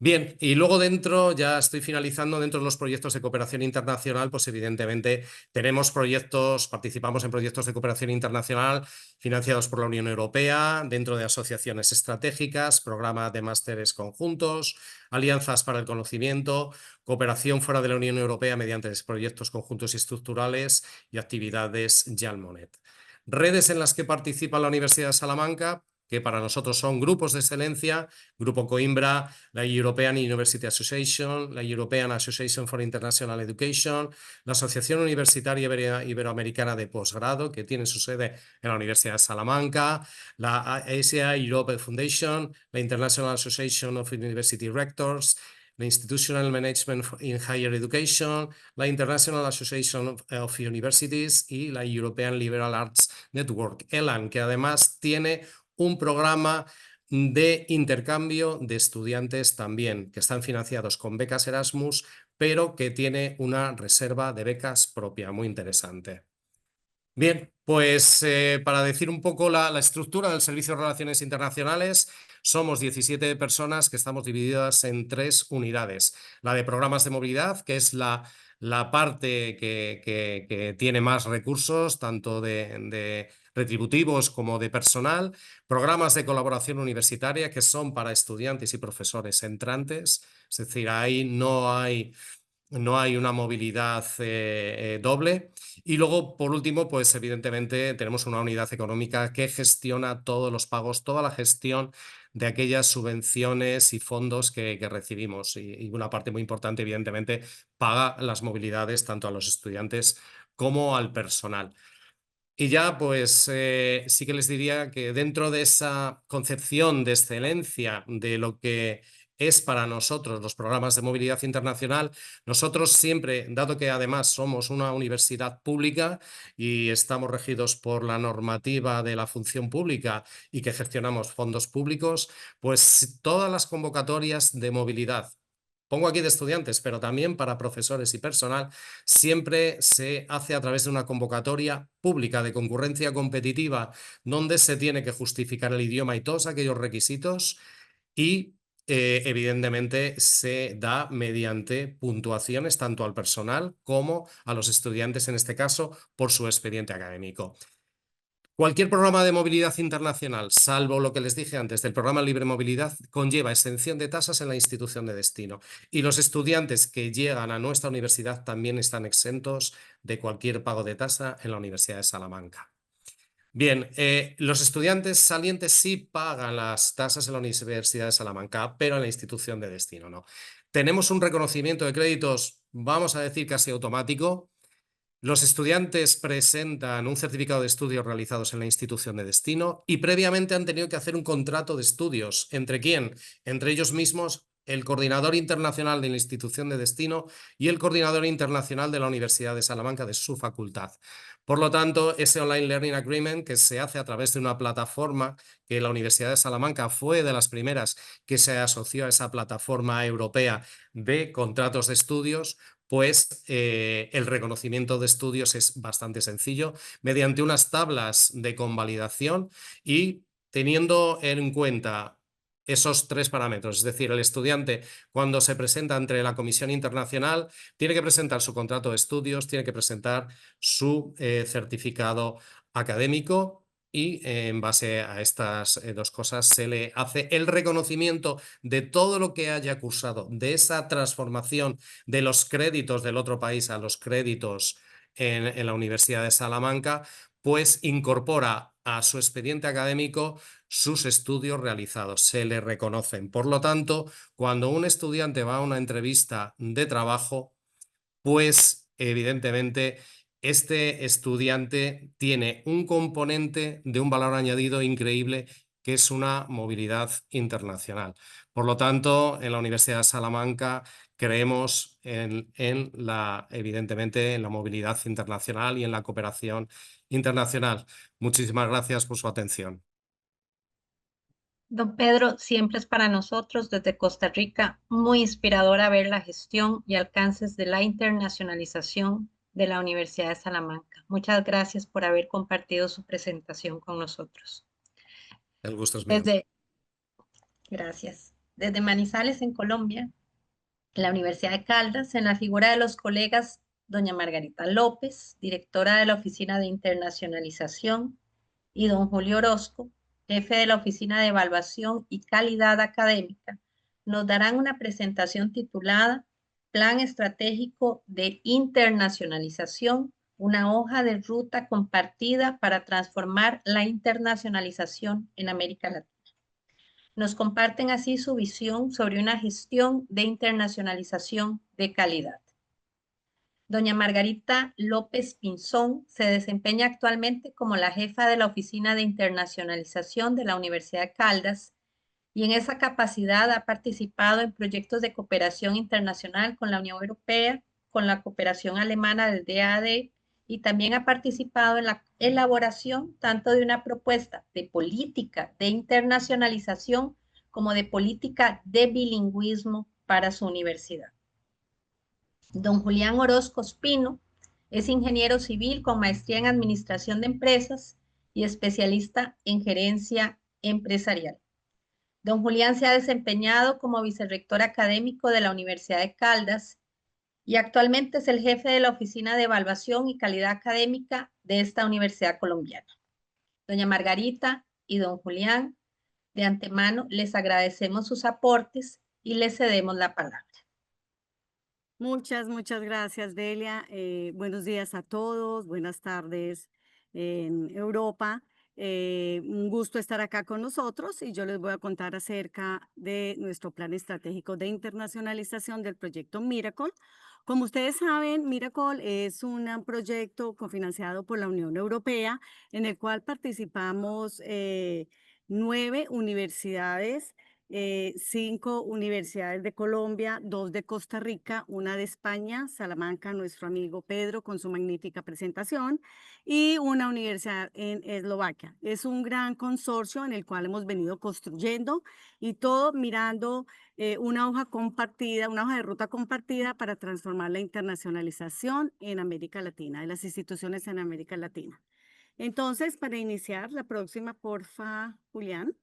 Bien, y luego dentro, ya estoy finalizando, dentro de los proyectos de cooperación internacional, pues evidentemente tenemos proyectos, participamos en proyectos de cooperación internacional financiados por la Unión Europea, dentro de asociaciones estratégicas, programas de másteres conjuntos, alianzas para el conocimiento, cooperación fuera de la Unión Europea mediante proyectos conjuntos y estructurales y actividades JALMONET. Redes en las que participa la Universidad de Salamanca, que para nosotros son grupos de excelencia, Grupo Coimbra, la European University Association, la European Association for International Education, la Asociación Universitaria Iberoamericana de Posgrado, que tiene su sede en la Universidad de Salamanca, la Asia Europe Foundation, la International Association of University Rectors, la Institutional Management in Higher Education, la International Association of Universities y la European Liberal Arts Network, ELAN, que además tiene un programa de intercambio de estudiantes también, que están financiados con becas Erasmus, pero que tiene una reserva de becas propia, muy interesante. Bien, pues para decir un poco la estructura del Servicio de Relaciones Internacionales, somos 17 personas que estamos divididas en 3 unidades. La de programas de movilidad, que es la parte que tiene más recursos, tanto de retributivos como de personal, programas de colaboración universitaria que son para estudiantes y profesores entrantes, es decir, ahí no hay una movilidad doble. Y luego, por último, pues evidentemente tenemos una unidad económica que gestiona todos los pagos, toda la gestión de aquellas subvenciones y fondos que recibimos. Y una parte muy importante, evidentemente, paga las movilidades tanto a los estudiantes como al personal. Y ya, pues sí que les diría que dentro de esa concepción de excelencia de lo que es para nosotros los programas de movilidad internacional, nosotros siempre, dado que además somos una universidad pública y estamos regidos por la normativa de la función pública y que gestionamos fondos públicos, pues todas las convocatorias de movilidad, pongo aquí de estudiantes, pero también para profesores y personal, siempre se hace a través de una convocatoria pública de concurrencia competitiva donde se tiene que justificar el idioma y todos aquellos requisitos y evidentemente se da mediante puntuaciones tanto al personal como a los estudiantes, en este caso, por su expediente académico. Cualquier programa de movilidad internacional, salvo lo que les dije antes del programa Libre Movilidad, conlleva exención de tasas en la institución de destino. Y los estudiantes que llegan a nuestra universidad también están exentos de cualquier pago de tasa en la Universidad de Salamanca. Bien, los estudiantes salientes sí pagan las tasas en la Universidad de Salamanca, pero en la institución de destino no. Tenemos un reconocimiento de créditos, vamos a decir casi automático. Los estudiantes presentan un certificado de estudios realizados en la institución de destino y previamente han tenido que hacer un contrato de estudios. ¿Entre quién? Entre ellos mismos, el coordinador internacional de la institución de destino y el coordinador internacional de la Universidad de Salamanca de su facultad. Por lo tanto, ese Online Learning Agreement que se hace a través de una plataforma que la Universidad de Salamanca fue de las primeras que se asoció a esa plataforma europea de contratos de estudios, pues el reconocimiento de estudios es bastante sencillo mediante unas tablas de convalidación y teniendo en cuenta esos tres parámetros, es decir, el estudiante cuando se presenta ante la Comisión Internacional tiene que presentar su contrato de estudios, tiene que presentar su certificado académico y en base a estas dos cosas se le hace el reconocimiento de todo lo que haya cursado, de esa transformación de los créditos del otro país a los créditos en la Universidad de Salamanca, pues incorpora a su expediente académico sus estudios realizados, se le reconocen. Por lo tanto, cuando un estudiante va a una entrevista de trabajo, pues evidentemente este estudiante tiene un componente de un valor añadido increíble que es una movilidad internacional. Por lo tanto, en la Universidad de Salamanca creemos evidentemente en la movilidad internacional y en la cooperación internacional. Muchísimas gracias por su atención. Don Pedro, siempre es para nosotros desde Costa Rica muy inspiradora ver la gestión y alcances de la internacionalización de la Universidad de Salamanca. Muchas gracias por haber compartido su presentación con nosotros. El gusto es mío. Desde, gracias. Desde Manizales, en Colombia, en la Universidad de Caldas, en la figura de los colegas doña Margarita López, directora de la Oficina de Internacionalización, y don Julio Orozco, jefe de la Oficina de Evaluación y Calidad Académica, nos darán una presentación titulada Plan Estratégico de Internacionalización, una hoja de ruta compartida para transformar la internacionalización en América Latina. Nos comparten así su visión sobre una gestión de internacionalización de calidad. Doña Margarita López Pinzón se desempeña actualmente como la jefa de la Oficina de Internacionalización de la Universidad de Caldas y en esa capacidad ha participado en proyectos de cooperación internacional con la Unión Europea, con la cooperación alemana del DAAD y también ha participado en la elaboración tanto de una propuesta de política de internacionalización como de política de bilingüismo para su universidad. Don Julián Orozco Espino es ingeniero civil con maestría en administración de empresas y especialista en gerencia empresarial. Don Julián se ha desempeñado como vicerrector académico de la Universidad de Caldas y actualmente es el jefe de la Oficina de Evaluación y Calidad Académica de esta universidad colombiana. Doña Margarita y don Julián, de antemano les agradecemos sus aportes y les cedemos la palabra. Muchas gracias, Delia. Buenos días a todos, buenas tardes en Europa. Un gusto estar acá con nosotros y yo les voy a contar acerca de nuestro plan estratégico de internacionalización del proyecto Miracle. Como ustedes saben, Miracle es un proyecto cofinanciado por la Unión Europea en el cual participamos 9 universidades, 5 universidades de Colombia, 2 de Costa Rica, una de España, Salamanca, nuestro amigo Pedro con su magnífica presentación, y una universidad en Eslovaquia. Es un gran consorcio en el cual hemos venido construyendo y todo mirando una hoja compartida, una hoja de ruta compartida para transformar la internacionalización en América Latina, de las instituciones en América Latina. Entonces, para iniciar, la próxima, porfa, Julián.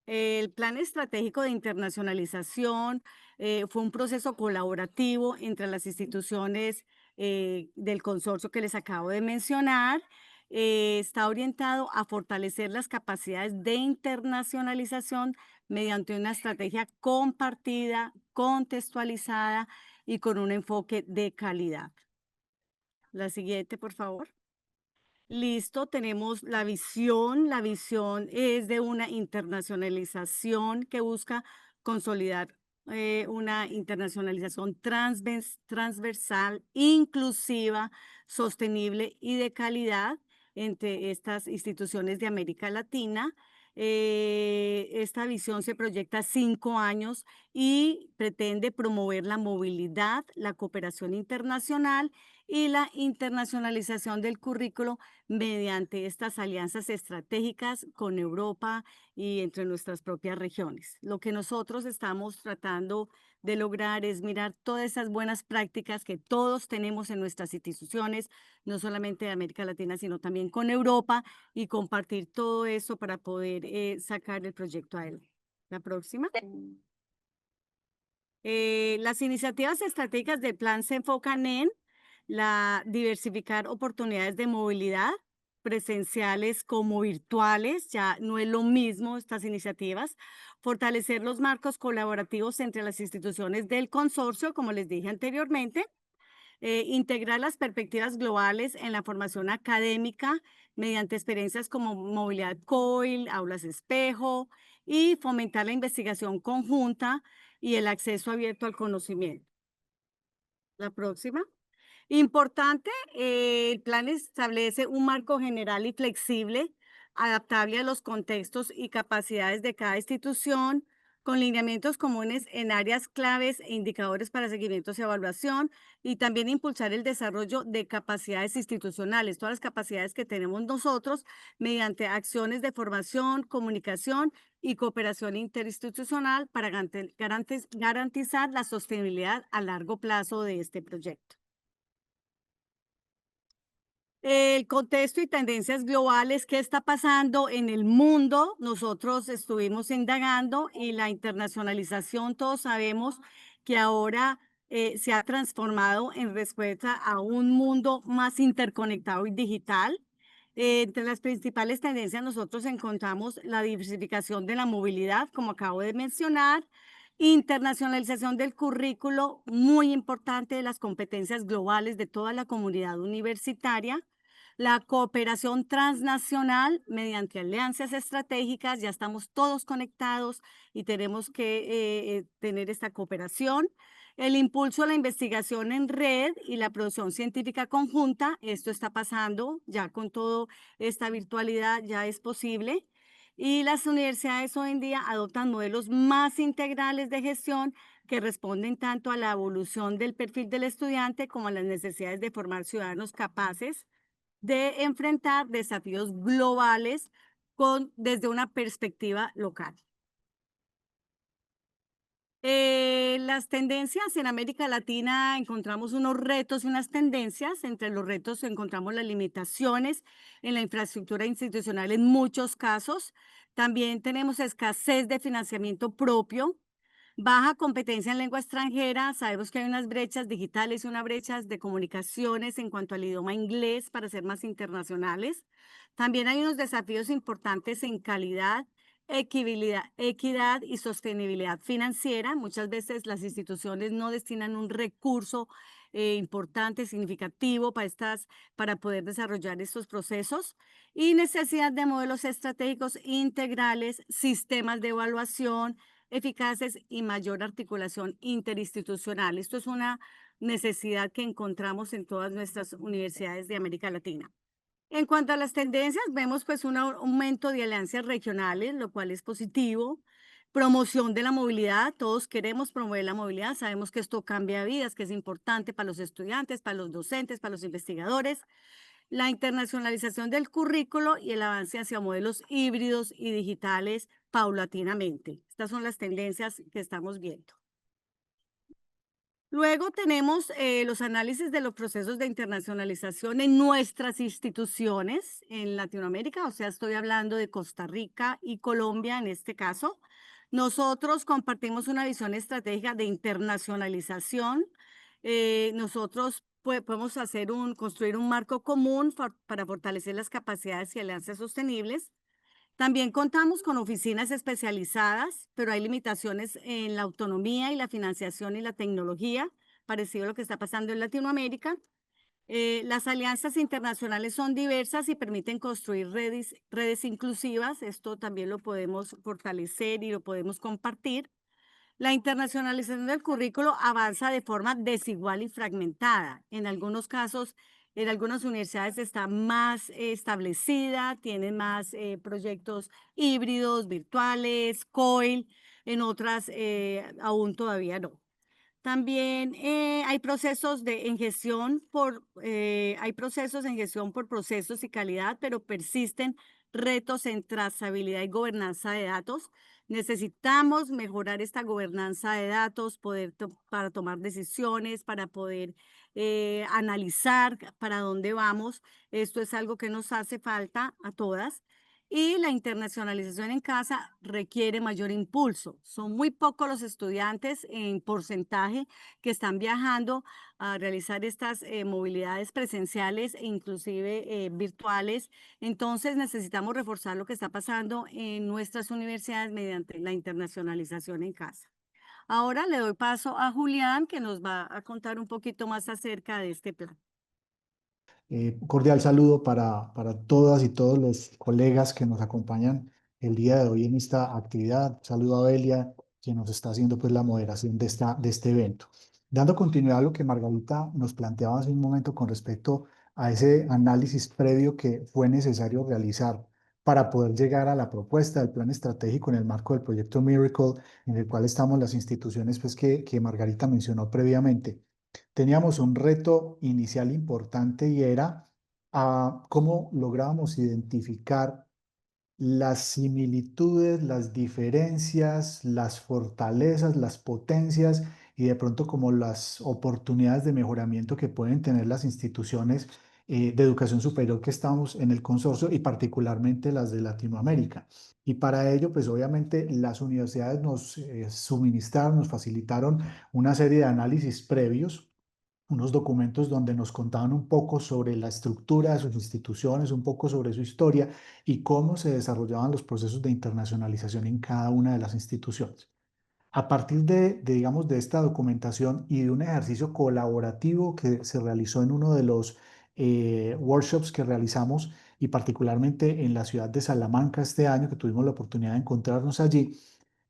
El plan estratégico de internacionalización fue un proceso colaborativo entre las instituciones del consorcio que les acabo de mencionar. Está orientado a fortalecer las capacidades de internacionalización mediante una estrategia compartida, contextualizada y con un enfoque de calidad. La siguiente, por favor. Listo, tenemos la visión. La visión es de una internacionalización que busca consolidar una internacionalización transversal, inclusiva, sostenible y de calidad entre estas instituciones de América Latina. Esta visión se proyecta a 5 años y pretende promover la movilidad, la cooperación internacional y la internacionalización del currículo mediante estas alianzas estratégicas con Europa y entre nuestras propias regiones. Lo que nosotros estamos tratando de lograr es mirar todas esas buenas prácticas que todos tenemos en nuestras instituciones, no solamente de América Latina, sino también con Europa, y compartir todo eso para poder sacar el proyecto adelante. La próxima. Las iniciativas estratégicas del plan se enfocan en diversificar oportunidades de movilidad, presenciales como virtuales, ya no es lo mismo estas iniciativas, fortalecer los marcos colaborativos entre las instituciones del consorcio, como les dije anteriormente, integrar las perspectivas globales en la formación académica mediante experiencias como movilidad COIL, aulas espejo, y fomentar la investigación conjunta y el acceso abierto al conocimiento. La próxima. Importante, el plan establece un marco general y flexible, adaptable a los contextos y capacidades de cada institución, con lineamientos comunes en áreas claves e indicadores para seguimientos y evaluación, y también impulsar el desarrollo de capacidades institucionales, todas las capacidades que tenemos nosotros, mediante acciones de formación, comunicación y cooperación interinstitucional para garantizar la sostenibilidad a largo plazo de este proyecto. El contexto y tendencias globales, ¿qué está pasando en el mundo? Nosotros estuvimos indagando y la internacionalización, todos sabemos que ahora se ha transformado en respuesta a un mundo más interconectado y digital. Entre las principales tendencias nosotros encontramos la diversificación de la movilidad, como acabo de mencionar, internacionalización del currículo, muy importante, de las competencias globales de toda la comunidad universitaria, la cooperación transnacional mediante alianzas estratégicas. Ya estamos todos conectados y tenemos que tener esta cooperación. El impulso a la investigación en red y la producción científica conjunta. Esto está pasando ya con toda esta virtualidad, ya es posible. Y las universidades hoy en día adoptan modelos más integrales de gestión que responden tanto a la evolución del perfil del estudiante como a las necesidades de formar ciudadanos capaces de enfrentar desafíos globales desde una perspectiva local. Las tendencias en América Latina, encontramos unos retos y unas tendencias. Entre los retos encontramos las limitaciones en la infraestructura institucional en muchos casos. También tenemos escasez de financiamiento propio. Baja competencia en lengua extranjera. Sabemos que hay unas brechas digitales y unas brechas de comunicaciones en cuanto al idioma inglés para ser más internacionales. También hay unos desafíos importantes en calidad, equidad y sostenibilidad financiera. Muchas veces las instituciones no destinan un recurso importante, significativo para poder desarrollar estos procesos. Y necesidad de modelos estratégicos integrales, sistemas de evaluación eficaces y mayor articulación interinstitucional. Esto es una necesidad que encontramos en todas nuestras universidades de América Latina. En cuanto a las tendencias, vemos pues un aumento de alianzas regionales, lo cual es positivo. Promoción de la movilidad, todos queremos promover la movilidad, sabemos que esto cambia vidas, que es importante para los estudiantes, para los docentes, para los investigadores. La internacionalización del currículo y el avance hacia modelos híbridos y digitales paulatinamente. Estas son las tendencias que estamos viendo. Luego tenemos los análisis de los procesos de internacionalización en nuestras instituciones en Latinoamérica, o sea, estoy hablando de Costa Rica y Colombia en este caso. Nosotros compartimos una visión estratégica de internacionalización. Nosotros podemos construir un marco común para fortalecer las capacidades y alianzas sostenibles. También contamos con oficinas especializadas, pero hay limitaciones en la autonomía y la financiación y la tecnología, parecido a lo que está pasando en Latinoamérica. Las alianzas internacionales son diversas y permiten construir redes inclusivas. Esto también lo podemos fortalecer y lo podemos compartir. La internacionalización del currículo avanza de forma desigual y fragmentada. En algunos casos, en algunas universidades está más establecida, tienen más proyectos híbridos, virtuales, COIL, en otras aún todavía no. También hay procesos en gestión por procesos y calidad, pero persisten retos en trazabilidad y gobernanza de datos. Necesitamos mejorar esta gobernanza de datos, para tomar decisiones, para poder analizar para dónde vamos. Esto es algo que nos hace falta a todas. Y la internacionalización en casa requiere mayor impulso. Son muy pocos los estudiantes en porcentaje que están viajando a realizar estas movilidades presenciales e inclusive virtuales. Entonces necesitamos reforzar lo que está pasando en nuestras universidades mediante la internacionalización en casa. Ahora le doy paso a Julián, que nos va a contar un poquito más acerca de este plan. Cordial saludo para todas y todos los colegas que nos acompañan el día de hoy en esta actividad. Saludo a Belia, quien nos está haciendo pues la moderación de este evento. Dando continuidad a lo que Margarita nos planteaba hace un momento con respecto a ese análisis previo que fue necesario realizar para poder llegar a la propuesta del plan estratégico en el marco del proyecto Miracle, en el cual estamos las instituciones pues, que Margarita mencionó previamente. Teníamos un reto inicial importante y era cómo lográbamos identificar las similitudes, las diferencias, las fortalezas, las potencias y de pronto como las oportunidades de mejoramiento que pueden tener las instituciones de educación superior que estamos en el consorcio y particularmente las de Latinoamérica. Y para ello, pues obviamente las universidades nos suministraron, nos facilitaron una serie de análisis previos, unos documentos donde nos contaban un poco sobre la estructura de sus instituciones, un poco sobre su historia y cómo se desarrollaban los procesos de internacionalización en cada una de las instituciones. A partir digamos, de esta documentación y de un ejercicio colaborativo que se realizó en uno de los workshops que realizamos y particularmente en la ciudad de Salamanca este año, que tuvimos la oportunidad de encontrarnos allí,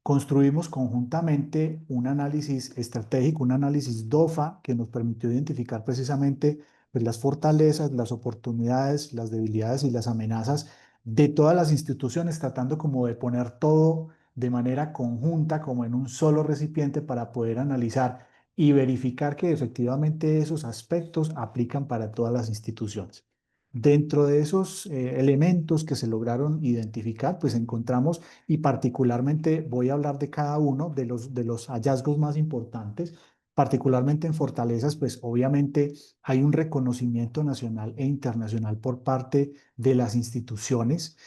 construimos conjuntamente un análisis estratégico, un análisis DOFA que nos permitió identificar precisamente pues, las fortalezas, las oportunidades, las debilidades y las amenazas de todas las instituciones, tratando como de poner todo de manera conjunta, como en un solo recipiente para poder analizar y verificar que efectivamente esos aspectos aplican para todas las instituciones. Dentro de esos elementos que se lograron identificar, pues encontramos, y particularmente voy a hablar de cada uno de los hallazgos más importantes, particularmente en fortalezas, pues obviamente hay un reconocimiento nacional e internacional por parte de las instituciones,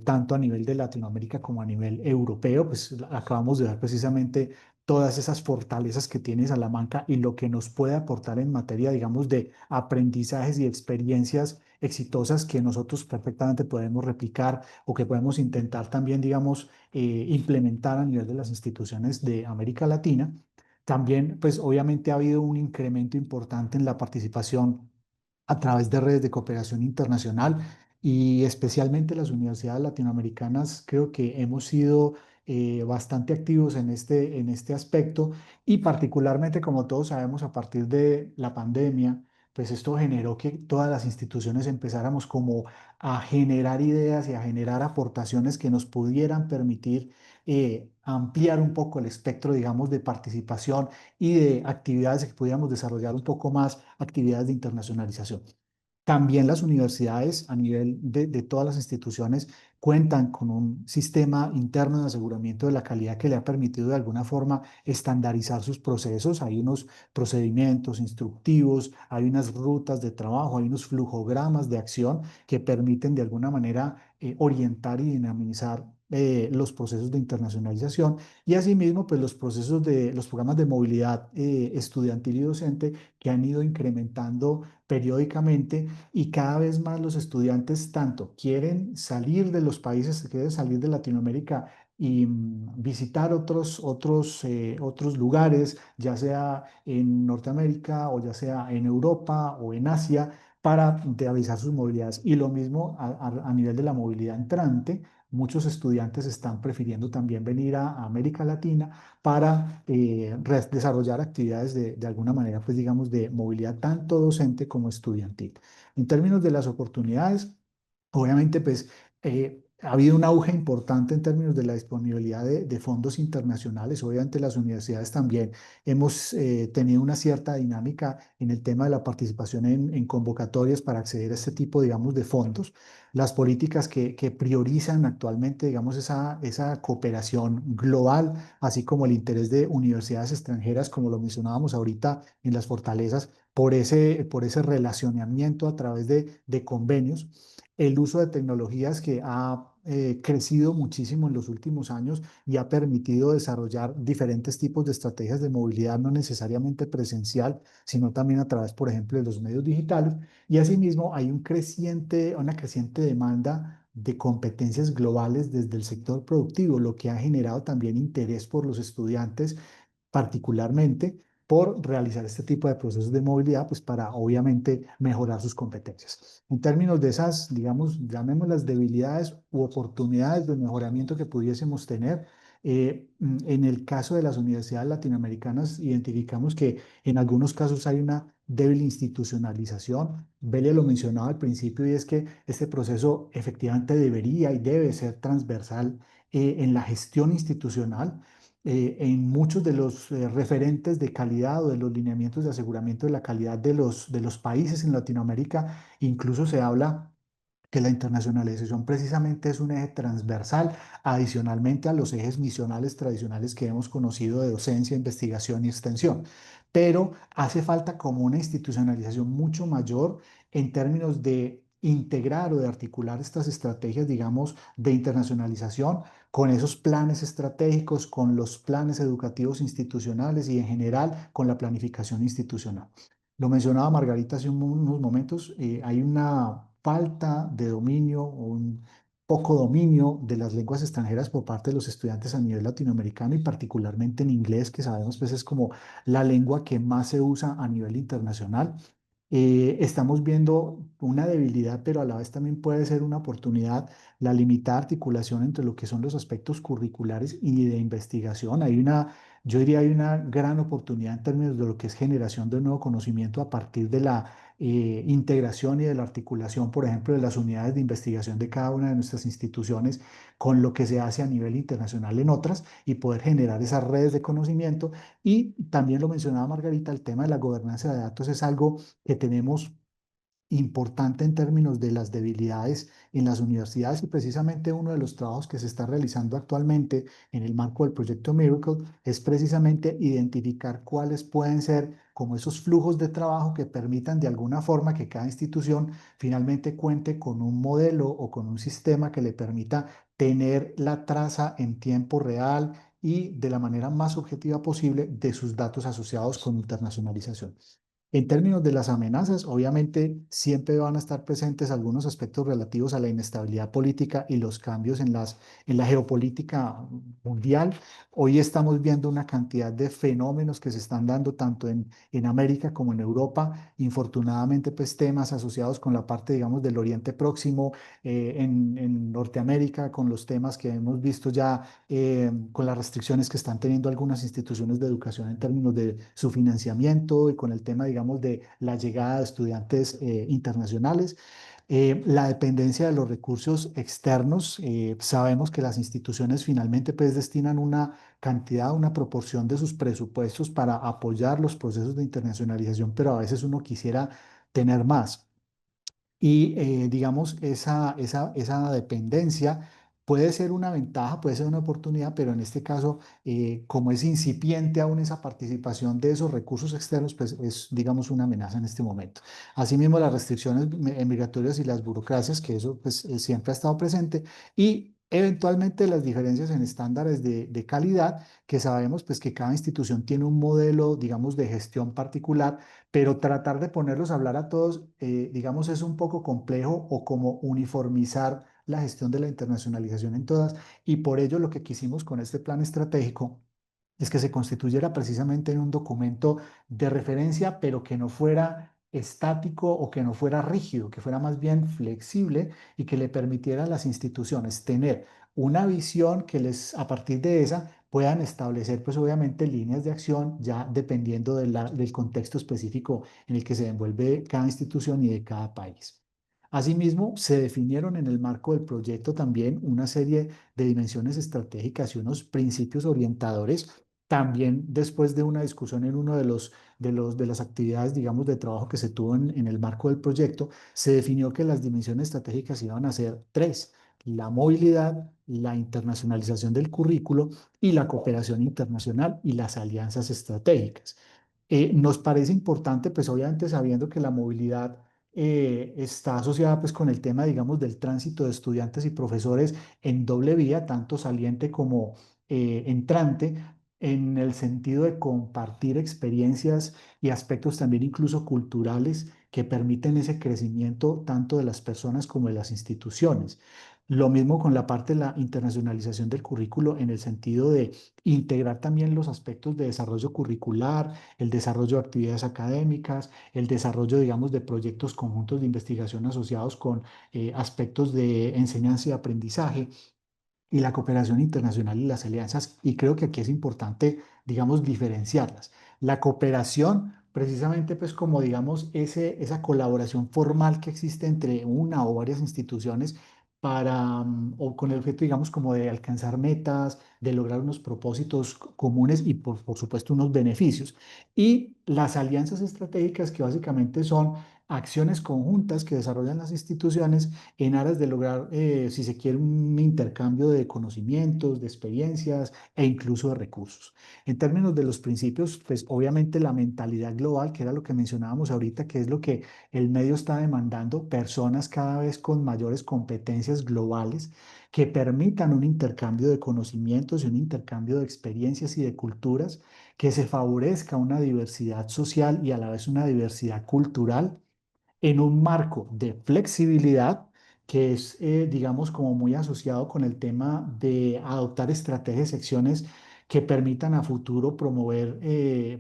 tanto a nivel de Latinoamérica como a nivel europeo, pues acabamos de ver precisamente todas esas fortalezas que tiene Salamanca y lo que nos puede aportar en materia, digamos, de aprendizajes y experiencias exitosas que nosotros perfectamente podemos replicar o que podemos intentar también, digamos, implementar a nivel de las instituciones de América Latina. También, pues obviamente ha habido un incremento importante en la participación a través de redes de cooperación internacional y especialmente las universidades latinoamericanas. Creo que hemos sido bastante activos en este aspecto y particularmente, como todos sabemos, a partir de la pandemia, pues esto generó que todas las instituciones empezáramos como a generar ideas y a generar aportaciones que nos pudieran permitir ampliar un poco el espectro, digamos, de participación y de actividades que pudiéramos desarrollar un poco más, actividades de internacionalización. También las universidades a nivel de todas las instituciones cuentan con un sistema interno de aseguramiento de la calidad que le ha permitido de alguna forma estandarizar sus procesos. Hay unos procedimientos instructivos, hay unas rutas de trabajo, hay unos flujogramas de acción que permiten de alguna manera orientar y dinamizar los procesos de internacionalización y asimismo pues los procesos de los programas de movilidad estudiantil y docente que han ido incrementando periódicamente y cada vez más los estudiantes tanto quieren salir de los países, quieren salir de Latinoamérica y visitar otros lugares, ya sea en Norteamérica o ya sea en Europa o en Asia, para realizar sus movilidades. Y lo mismo a nivel de la movilidad entrante. Muchos estudiantes están prefiriendo también venir a América Latina para desarrollar actividades de alguna manera, pues digamos, de movilidad tanto docente como estudiantil. En términos de las oportunidades, obviamente, pues ha habido un auge importante en términos de la disponibilidad de fondos internacionales. Obviamente las universidades también hemos tenido una cierta dinámica en el tema de la participación en convocatorias para acceder a este tipo, digamos, de fondos. Las políticas que priorizan actualmente, digamos, esa cooperación global, así como el interés de universidades extranjeras, como lo mencionábamos ahorita en las fortalezas, por ese relacionamiento a través de convenios, el uso de tecnologías que ha crecido muchísimo en los últimos años y ha permitido desarrollar diferentes tipos de estrategias de movilidad, no necesariamente presencial, sino también a través, por ejemplo, de los medios digitales. Y asimismo hay una creciente demanda de competencias globales desde el sector productivo, lo que ha generado también interés por los estudiantes particularmente por realizar este tipo de procesos de movilidad, pues para obviamente mejorar sus competencias. En términos de esas, digamos, llamémoslas debilidades u oportunidades de mejoramiento que pudiésemos tener, en el caso de las universidades latinoamericanas, identificamos que en algunos casos hay una débil institucionalización. Belia lo mencionaba al principio y es que este proceso efectivamente debería y debe ser transversal en la gestión institucional en muchos de los referentes de calidad o de los lineamientos de aseguramiento de la calidad de los países en Latinoamérica, incluso se habla que la internacionalización precisamente es un eje transversal, adicionalmente a los ejes misionales tradicionales que hemos conocido de docencia, investigación y extensión. Pero hace falta como una institucionalización mucho mayor en términos de integrar o de articular estas estrategias, digamos, de internacionalización con esos planes estratégicos, con los planes educativos institucionales y en general con la planificación institucional. Lo mencionaba Margarita hace unos momentos, hay una falta de dominio o un poco dominio de las lenguas extranjeras por parte de los estudiantes a nivel latinoamericano y particularmente en inglés, que sabemos pues es como la lengua que más se usa a nivel internacional. Estamos viendo una debilidad, pero a la vez también puede ser una oportunidad, la limitada articulación entre lo que son los aspectos curriculares y de investigación. Yo diría, hay una gran oportunidad en términos de lo que es generación de nuevo conocimiento a partir de la integración y de la articulación, por ejemplo, de las unidades de investigación de cada una de nuestras instituciones con lo que se hace a nivel internacional en otras y poder generar esas redes de conocimiento. Y también lo mencionaba Margarita, el tema de la gobernanza de datos es algo que tenemos importante en términos de las debilidades en las universidades y precisamente uno de los trabajos que se está realizando actualmente en el marco del proyecto Miracle es precisamente identificar cuáles pueden ser como esos flujos de trabajo que permitan de alguna forma que cada institución finalmente cuente con un modelo o con un sistema que le permita tener la traza en tiempo real y de la manera más objetiva posible de sus datos asociados con internacionalización. En términos de las amenazas, obviamente siempre van a estar presentes algunos aspectos relativos a la inestabilidad política y los cambios en la geopolítica mundial. Hoy estamos viendo una cantidad de fenómenos que se están dando tanto en América como en Europa. Infortunadamente, pues temas asociados con la parte, digamos, del Oriente Próximo, en Norteamérica, con los temas que hemos visto ya, con las restricciones que están teniendo algunas instituciones de educación en términos de su financiamiento y con el tema, digamos, de la llegada de estudiantes internacionales. La dependencia de los recursos externos. Sabemos que las instituciones finalmente pues destinan una cantidad, una proporción de sus presupuestos para apoyar los procesos de internacionalización, pero a veces uno quisiera tener más. Y digamos, esa dependencia puede ser una ventaja, puede ser una oportunidad, pero en este caso, como es incipiente aún esa participación de esos recursos externos, pues es, digamos, una amenaza en este momento. Asimismo, las restricciones migratorias y las burocracias, que eso pues siempre ha estado presente, y eventualmente las diferencias en estándares de calidad, que sabemos pues que cada institución tiene un modelo, digamos, de gestión particular, pero tratar de ponerlos a hablar a todos, digamos, es un poco complejo o como uniformizar la gestión de la internacionalización en todas, y por ello lo que quisimos con este plan estratégico es que se constituyera precisamente en un documento de referencia, pero que no fuera estático o que no fuera rígido, que fuera más bien flexible y que le permitiera a las instituciones tener una visión que les, a partir de esa, puedan establecer, pues obviamente, líneas de acción ya dependiendo del contexto específico en el que se envuelve cada institución y de cada país. Asimismo, se definieron en el marco del proyecto también una serie de dimensiones estratégicas y unos principios orientadores. También después de una discusión en uno de las actividades, digamos, de trabajo que se tuvo en el marco del proyecto, se definió que las dimensiones estratégicas iban a ser tres: la movilidad, la internacionalización del currículo y la cooperación internacional y las alianzas estratégicas. Nos parece importante, pues obviamente sabiendo que la movilidad está asociada pues con el tema, digamos, del tránsito de estudiantes y profesores en doble vía, tanto saliente como entrante, en el sentido de compartir experiencias y aspectos también incluso culturales que permiten ese crecimiento tanto de las personas como de las instituciones. Lo mismo con la parte de la internacionalización del currículo en el sentido de integrar también los aspectos de desarrollo curricular, el desarrollo de actividades académicas, el desarrollo, digamos, de proyectos conjuntos de investigación asociados con aspectos de enseñanza y aprendizaje, y la cooperación internacional y las alianzas. Y creo que aquí es importante, digamos, diferenciarlas. La cooperación, precisamente, pues como, digamos, esa colaboración formal que existe entre una o varias instituciones para, o con el objeto, digamos, como de alcanzar metas, de lograr unos propósitos comunes y, por supuesto, unos beneficios. Y las alianzas estratégicas, que básicamente son acciones conjuntas que desarrollan las instituciones en aras de lograr, si se quiere, un intercambio de conocimientos, de experiencias e incluso de recursos. En términos de los principios, pues obviamente la mentalidad global, que era lo que mencionábamos ahorita, que es lo que el medio está demandando: personas cada vez con mayores competencias globales que permitan un intercambio de conocimientos y un intercambio de experiencias y de culturas, que se favorezca una diversidad social y a la vez una diversidad cultural en un marco de flexibilidad que es, digamos, como muy asociado con el tema de adoptar estrategias y acciones que permitan a futuro promover,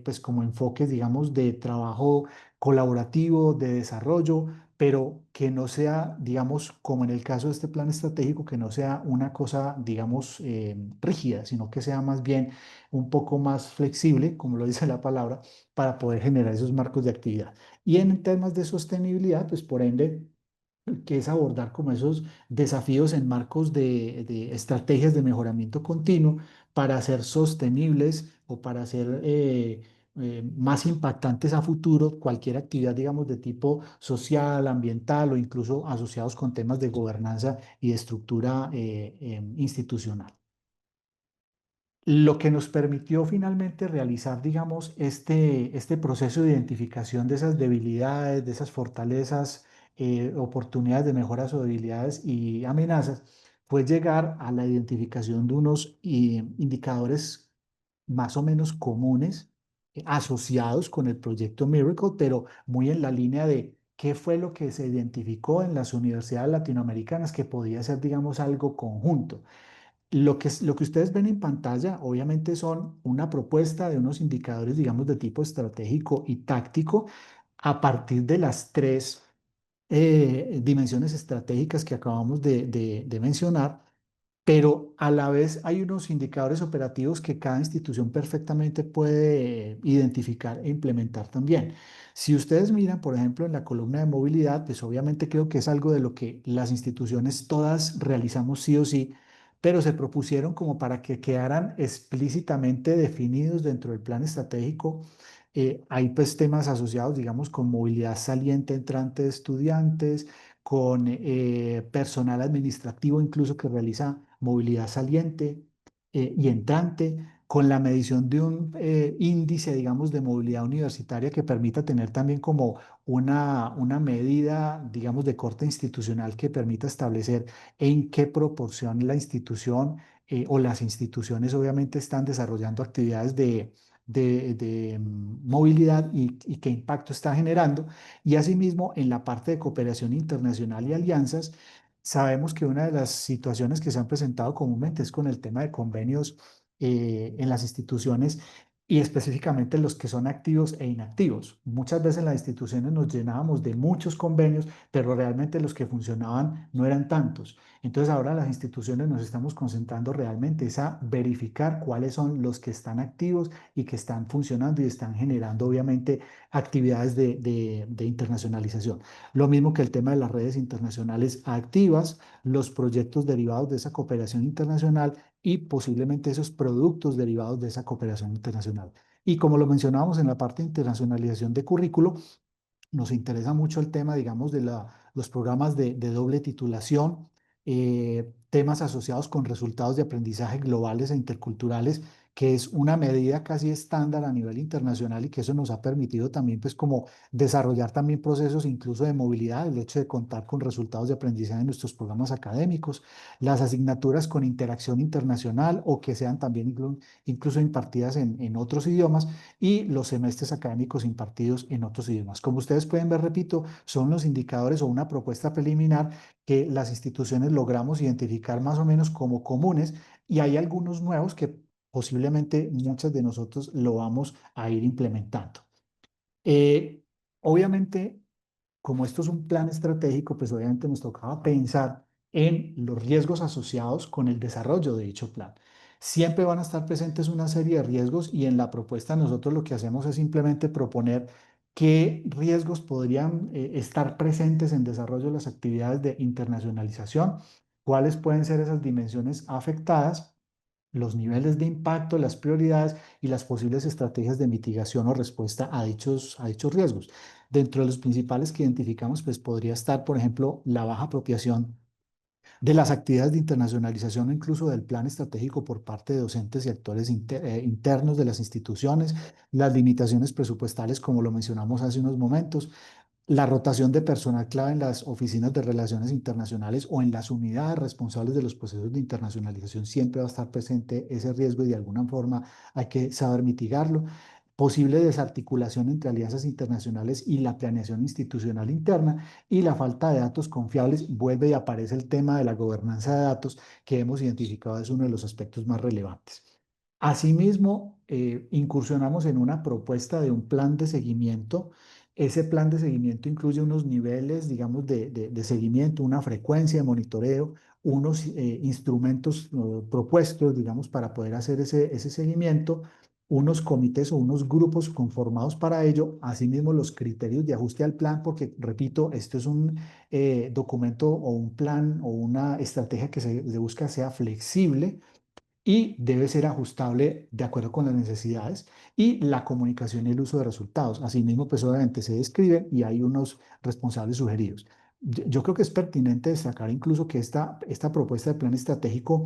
pues como enfoques, digamos, de trabajo colaborativo, de desarrollo, pero que no sea, digamos, como en el caso de este plan estratégico, que no sea una cosa, digamos, rígida, sino que sea más bien un poco más flexible, como lo dice la palabra, para poder generar esos marcos de actividad. Y en temas de sostenibilidad, pues por ende, que es abordar como esos desafíos en marcos de estrategias de mejoramiento continuo para ser sostenibles o para ser más impactantes a futuro cualquier actividad, digamos, de tipo social, ambiental o incluso asociados con temas de gobernanza y de estructura institucional. Lo que nos permitió finalmente realizar, digamos, este proceso de identificación de esas debilidades, de esas fortalezas, oportunidades de mejoras o debilidades y amenazas, fue llegar a la identificación de unos indicadores más o menos comunes asociados con el proyecto Miracle, pero muy en la línea de qué fue lo que se identificó en las universidades latinoamericanas que podía ser, digamos, algo conjunto. Lo que ustedes ven en pantalla, obviamente, son una propuesta de unos indicadores, digamos, de tipo estratégico y táctico a partir de las tres dimensiones estratégicas que acabamos de mencionar, pero a la vez hay unos indicadores operativos que cada institución perfectamente puede identificar e implementar también. Si ustedes miran, por ejemplo, en la columna de movilidad, pues obviamente creo que es algo de lo que las instituciones todas realizamos sí o sí, pero se propusieron como para que quedaran explícitamente definidos dentro del plan estratégico. Hay pues temas asociados, digamos, con movilidad saliente, entrante de estudiantes, con personal administrativo incluso que realiza movilidad saliente y entrante, con la medición de un índice, digamos, de movilidad universitaria que permita tener también como una medida, digamos, de corte institucional que permita establecer en qué proporción la institución o las instituciones obviamente están desarrollando actividades de movilidad y qué impacto está generando. Y asimismo, en la parte de cooperación internacional y alianzas, sabemos que una de las situaciones que se han presentado comúnmente es con el tema de convenios en las instituciones y específicamente los que son activos e inactivos. Muchas veces en las instituciones nos llenábamos de muchos convenios, pero realmente los que funcionaban no eran tantos. Entonces ahora las instituciones nos estamos concentrando realmente es a verificar cuáles son los que están activos y que están funcionando y están generando obviamente actividades de internacionalización. Lo mismo que el tema de las redes internacionales activas, los proyectos derivados de esa cooperación internacional y posiblemente esos productos derivados de esa cooperación internacional. Y como lo mencionábamos en la parte de internacionalización de currículo, nos interesa mucho el tema, digamos, de los programas de doble titulación, temas asociados con resultados de aprendizaje globales e interculturales, que es una medida casi estándar a nivel internacional y que eso nos ha permitido también, pues, como desarrollar también procesos incluso de movilidad, el hecho de contar con resultados de aprendizaje en nuestros programas académicos, las asignaturas con interacción internacional o que sean también incluso impartidas en otros idiomas y los semestres académicos impartidos en otros idiomas. Como ustedes pueden ver, repito, son los indicadores o una propuesta preliminar que las instituciones logramos identificar más o menos como comunes y hay algunos nuevos que posiblemente muchos de nosotros lo vamos a ir implementando. Eh, Obviamente, como esto es un plan estratégico, pues obviamente nos tocaba pensar en los riesgos asociados con el desarrollo de dicho plan. Siempre van a estar presentes una serie de riesgos y en la propuesta nosotros lo que hacemos es simplemente proponer qué riesgos podrían estar presentes en desarrollo de las actividades de internacionalización, cuáles pueden ser esas dimensiones afectadas, los niveles de impacto, las prioridades y las posibles estrategias de mitigación o respuesta a dichos riesgos. Dentro de los principales que identificamos, pues podría estar, por ejemplo, la baja apropiación de las actividades de internacionalización o incluso del plan estratégico por parte de docentes y actores internos de las instituciones, las limitaciones presupuestales, como lo mencionamos hace unos momentos, la rotación de personal clave en las oficinas de relaciones internacionales o en las unidades responsables de los procesos de internacionalización siempre va a estar presente ese riesgo y de alguna forma hay que saber mitigarlo. Posible desarticulación entre alianzas internacionales y la planeación institucional interna y la falta de datos confiables. Vuelve y aparece el tema de la gobernanza de datos que hemos identificado es uno de los aspectos más relevantes. Asimismo, incursionamos en una propuesta de un plan de seguimiento. Ese plan de seguimiento incluye unos niveles, digamos, de seguimiento, una frecuencia de monitoreo, unos instrumentos propuestos, digamos, para poder hacer ese seguimiento, unos comités o unos grupos conformados para ello, asimismo los criterios de ajuste al plan, porque, repito, esto es un documento o un plan o una estrategia que se busca sea flexible y debe ser ajustable de acuerdo con las necesidades y la comunicación y el uso de resultados. Asimismo, pues obviamente se describen y hay unos responsables sugeridos. Yo creo que es pertinente destacar incluso que esta propuesta de plan estratégico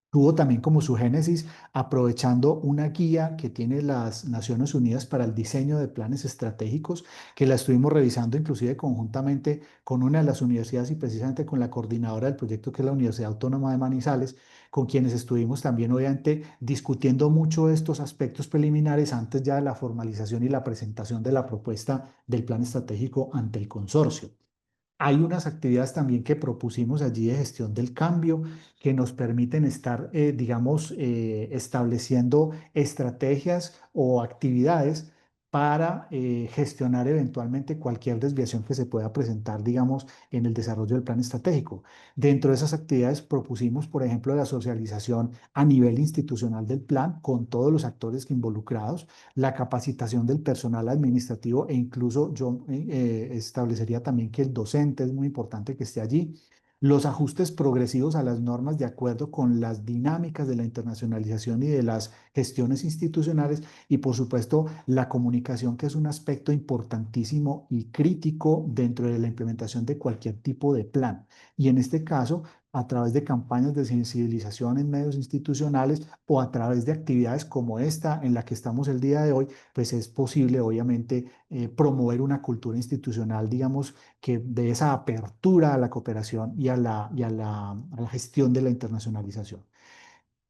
tuvo también como su génesis aprovechando una guía que tiene las Naciones Unidas para el diseño de planes estratégicos, que la estuvimos revisando inclusive conjuntamente con una de las universidades y precisamente con la coordinadora del proyecto, que es la Universidad Autónoma de Manizales, con quienes estuvimos también obviamente discutiendo mucho estos aspectos preliminares antes ya de la formalización y la presentación de la propuesta del plan estratégico ante el consorcio. Hay unas actividades también que propusimos allí de gestión del cambio que nos permiten estar, digamos, estableciendo estrategias o actividades para gestionar eventualmente cualquier desviación que se pueda presentar, digamos, en el desarrollo del plan estratégico. Dentro de esas actividades propusimos, por ejemplo, la socialización a nivel institucional del plan con todos los actores involucrados, la capacitación del personal administrativo e incluso yo establecería también que el docente es muy importante que esté allí. Los ajustes progresivos a las normas de acuerdo con las dinámicas de la internacionalización y de las gestiones institucionales y por supuesto la comunicación, que es un aspecto importantísimo y crítico dentro de la implementación de cualquier tipo de plan. Y en este caso, a través de campañas de sensibilización en medios institucionales o a través de actividades como esta en la que estamos el día de hoy, pues es posible obviamente promover una cultura institucional, digamos, que de esa apertura a la cooperación y a la gestión de la internacionalización.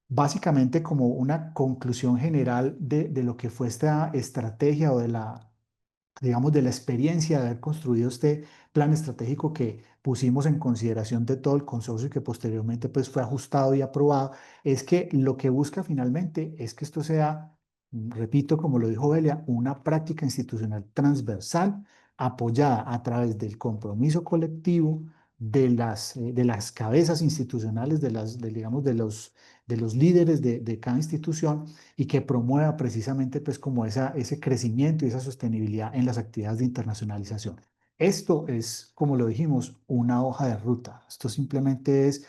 Básicamente, como una conclusión general de lo que fue esta estrategia o de la, digamos, de la experiencia de haber construido este plan estratégico que pusimos en consideración de todo el consorcio y que posteriormente pues fue ajustado y aprobado, es que lo que busca finalmente es que esto sea, repito, como lo dijo Belia, una práctica institucional transversal apoyada a través del compromiso colectivo de las cabezas institucionales, digamos, de los líderes de cada institución y que promueva precisamente pues como ese crecimiento y esa sostenibilidad en las actividades de internacionalización. Esto es, como lo dijimos, una hoja de ruta. Esto simplemente es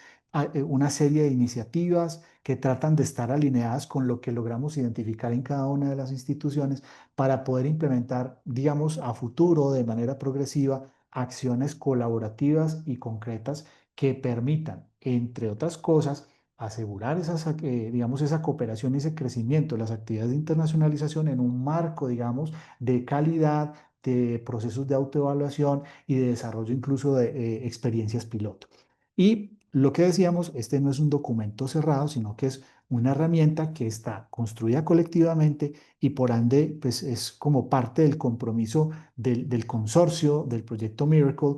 una serie de iniciativas que tratan de estar alineadas con lo que logramos identificar en cada una de las instituciones para poder implementar, digamos, a futuro de manera progresiva acciones colaborativas y concretas que permitan, entre otras cosas, asegurar digamos, esa cooperación y ese crecimiento de las actividades de internacionalización en un marco, digamos, de calidad, de procesos de autoevaluación y de desarrollo incluso de experiencias piloto. Y lo que decíamos, este no es un documento cerrado, sino que es una herramienta que está construida colectivamente y por ende, pues es como parte del compromiso del consorcio, del proyecto Miracle,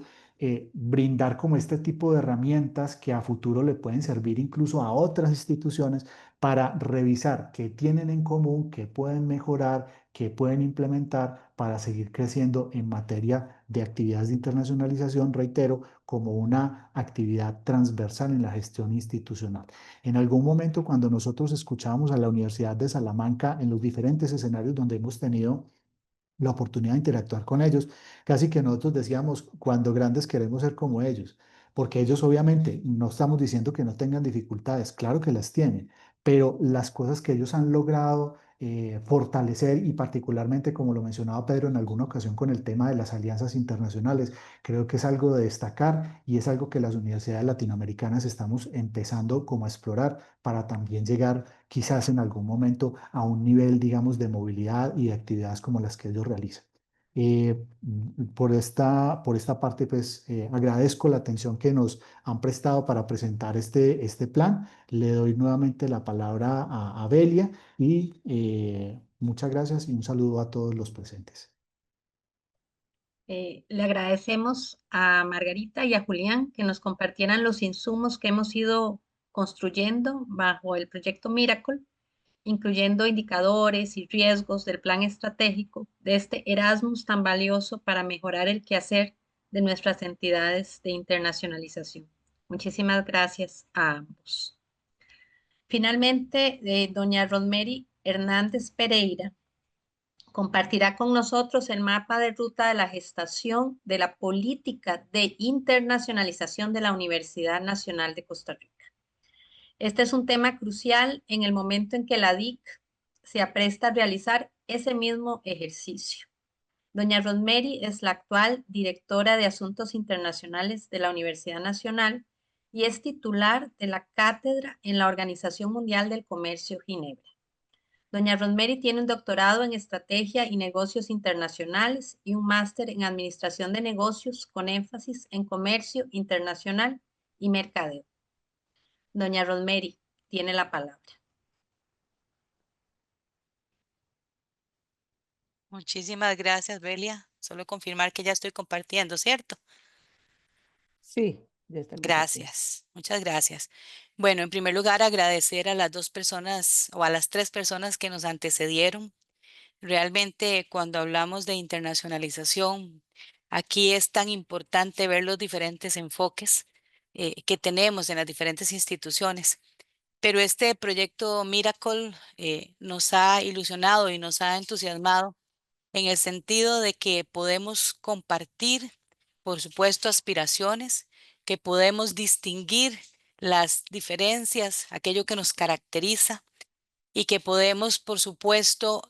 brindar como este tipo de herramientas que a futuro le pueden servir incluso a otras instituciones para revisar qué tienen en común, qué pueden mejorar, qué pueden implementar para seguir creciendo en materia de actividades de internacionalización, reitero, como una actividad transversal en la gestión institucional. En algún momento, cuando nosotros escuchábamos a la Universidad de Salamanca en los diferentes escenarios donde hemos tenido la oportunidad de interactuar con ellos, casi que nosotros decíamos, cuando grandes queremos ser como ellos, porque ellos obviamente no estamos diciendo que no tengan dificultades, claro que las tienen, pero las cosas que ellos han logrado fortalecer y particularmente, como lo mencionaba Pedro en alguna ocasión con el tema de las alianzas internacionales, creo que es algo de destacar y es algo que las universidades latinoamericanas estamos empezando como a explorar para también llegar quizás en algún momento a un nivel, digamos, de movilidad y de actividades como las que ellos realizan. Por esta parte, pues agradezco la atención que nos han prestado para presentar este plan. Le doy nuevamente la palabra a Belia y muchas gracias y un saludo a todos los presentes. Le agradecemos a Margarita y a Julián que nos compartieran los insumos que hemos ido construyendo bajo el proyecto Miracle, incluyendo indicadores y riesgos del plan estratégico de este Erasmus tan valioso para mejorar el quehacer de nuestras entidades de internacionalización. Muchísimas gracias a ambos. Finalmente, doña Rosemary Hernández Pereira compartirá con nosotros el mapa de ruta de la gestación de la política de internacionalización de la Universidad Nacional de Costa Rica. Este es un tema crucial en el momento en que la DIC se apresta a realizar ese mismo ejercicio. Doña Rosemary es la actual directora de Asuntos Internacionales de la Universidad Nacional y es titular de la cátedra en la Organización Mundial del Comercio, Ginebra. Doña Rosemary tiene un doctorado en Estrategia y Negocios Internacionales y un máster en Administración de Negocios con énfasis en Comercio Internacional y Mercadeo. Doña Rosemary tiene la palabra. Muchísimas gracias, Belia. Solo confirmar que ya estoy compartiendo, ¿cierto? Sí, ya está compartido. Gracias, muchas gracias. Bueno, en primer lugar, agradecer a las 2 personas o a las 3 personas que nos antecedieron. Realmente, cuando hablamos de internacionalización, aquí es tan importante ver los diferentes enfoques que tenemos en las diferentes instituciones. Pero este proyecto Miracle nos ha ilusionado y nos ha entusiasmado en el sentido de que podemos compartir, por supuesto, aspiraciones, que podemos distinguir las diferencias, aquello que nos caracteriza, y que podemos, por supuesto,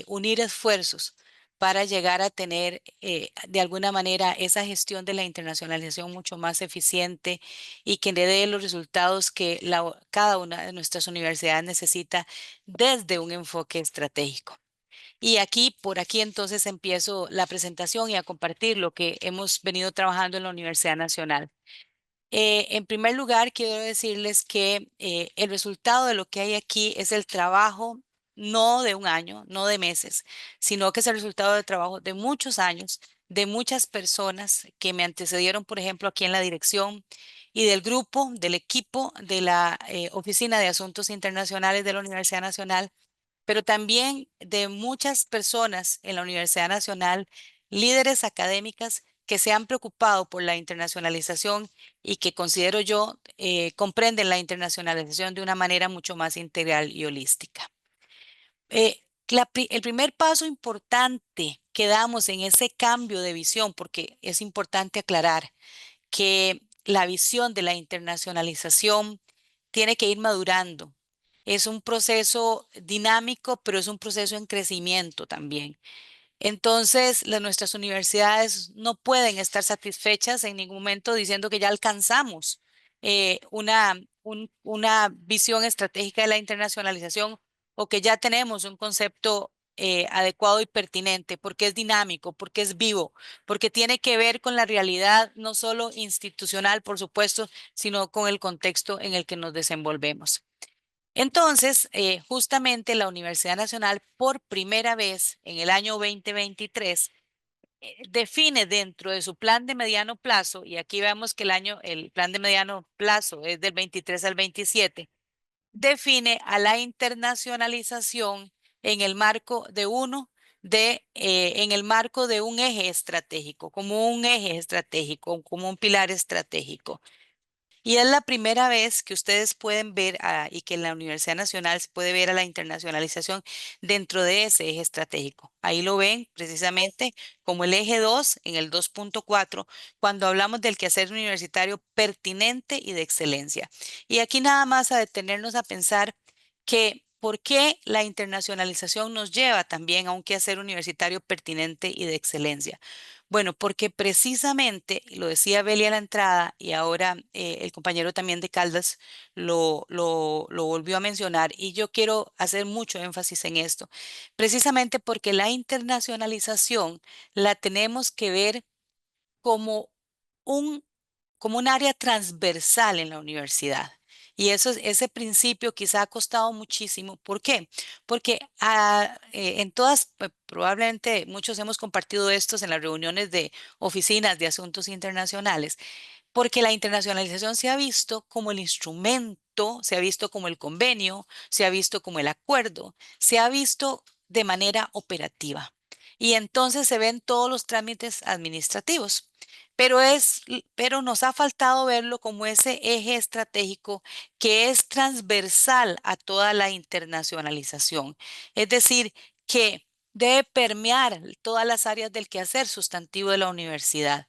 unir esfuerzos para llegar a tener de alguna manera esa gestión de la internacionalización mucho más eficiente y que le dé los resultados que cada una de nuestras universidades necesita desde un enfoque estratégico. Y por aquí entonces empiezo la presentación y a compartir lo que hemos venido trabajando en la Universidad Nacional. En primer lugar, quiero decirles que el resultado de lo que hay aquí es el trabajo no de un año, no de meses, sino que es el resultado del trabajo de muchos años, de muchas personas que me antecedieron, por ejemplo, aquí en la dirección y del grupo, del equipo de la Oficina de Asuntos Internacionales de la Universidad Nacional, pero también de muchas personas en la Universidad Nacional, líderes académicas que se han preocupado por la internacionalización y que considero yo comprenden la internacionalización de una manera mucho más integral y holística. El primer paso importante que damos en ese cambio de visión, porque es importante aclarar que la visión de la internacionalización tiene que ir madurando. Es un proceso dinámico, pero es un proceso en crecimiento también. Entonces, nuestras universidades no pueden estar satisfechas en ningún momento diciendo que ya alcanzamos una visión estratégica de la internacionalización o que ya tenemos un concepto adecuado y pertinente, porque es dinámico, porque es vivo, porque tiene que ver con la realidad no solo institucional, por supuesto, sino con el contexto en el que nos desenvolvemos. Entonces, justamente la Universidad Nacional, por primera vez en el año 2023, define dentro de su plan de mediano plazo, y aquí vemos que el plan de mediano plazo es del 23 al 27, define a la internacionalización en el marco de en el marco de un eje estratégico, como un eje estratégico, como un pilar estratégico. Y es la primera vez que ustedes pueden ver y que en la Universidad Nacional se puede ver a la internacionalización dentro de ese eje estratégico. Ahí lo ven precisamente como el eje 2 en el 2.4 cuando hablamos del quehacer universitario pertinente y de excelencia. Y aquí nada más a detenernos a pensar que por qué la internacionalización nos lleva también a un quehacer universitario pertinente y de excelencia. Bueno, porque precisamente, lo decía Belia a la entrada y ahora el compañero también de Caldas lo volvió a mencionar y yo quiero hacer mucho énfasis en esto, precisamente porque la internacionalización la tenemos que ver como como un área transversal en la universidad. Y ese principio quizá ha costado muchísimo. ¿Por qué? Porque probablemente muchos hemos compartido estos en las reuniones de oficinas de asuntos internacionales, porque la internacionalización se ha visto como el instrumento, se ha visto como el convenio, se ha visto como el acuerdo, se ha visto de manera operativa. Y entonces se ven todos los trámites administrativos. Pero nos ha faltado verlo como ese eje estratégico que es transversal a toda la internacionalización. Es decir, que debe permear todas las áreas del quehacer sustantivo de la universidad.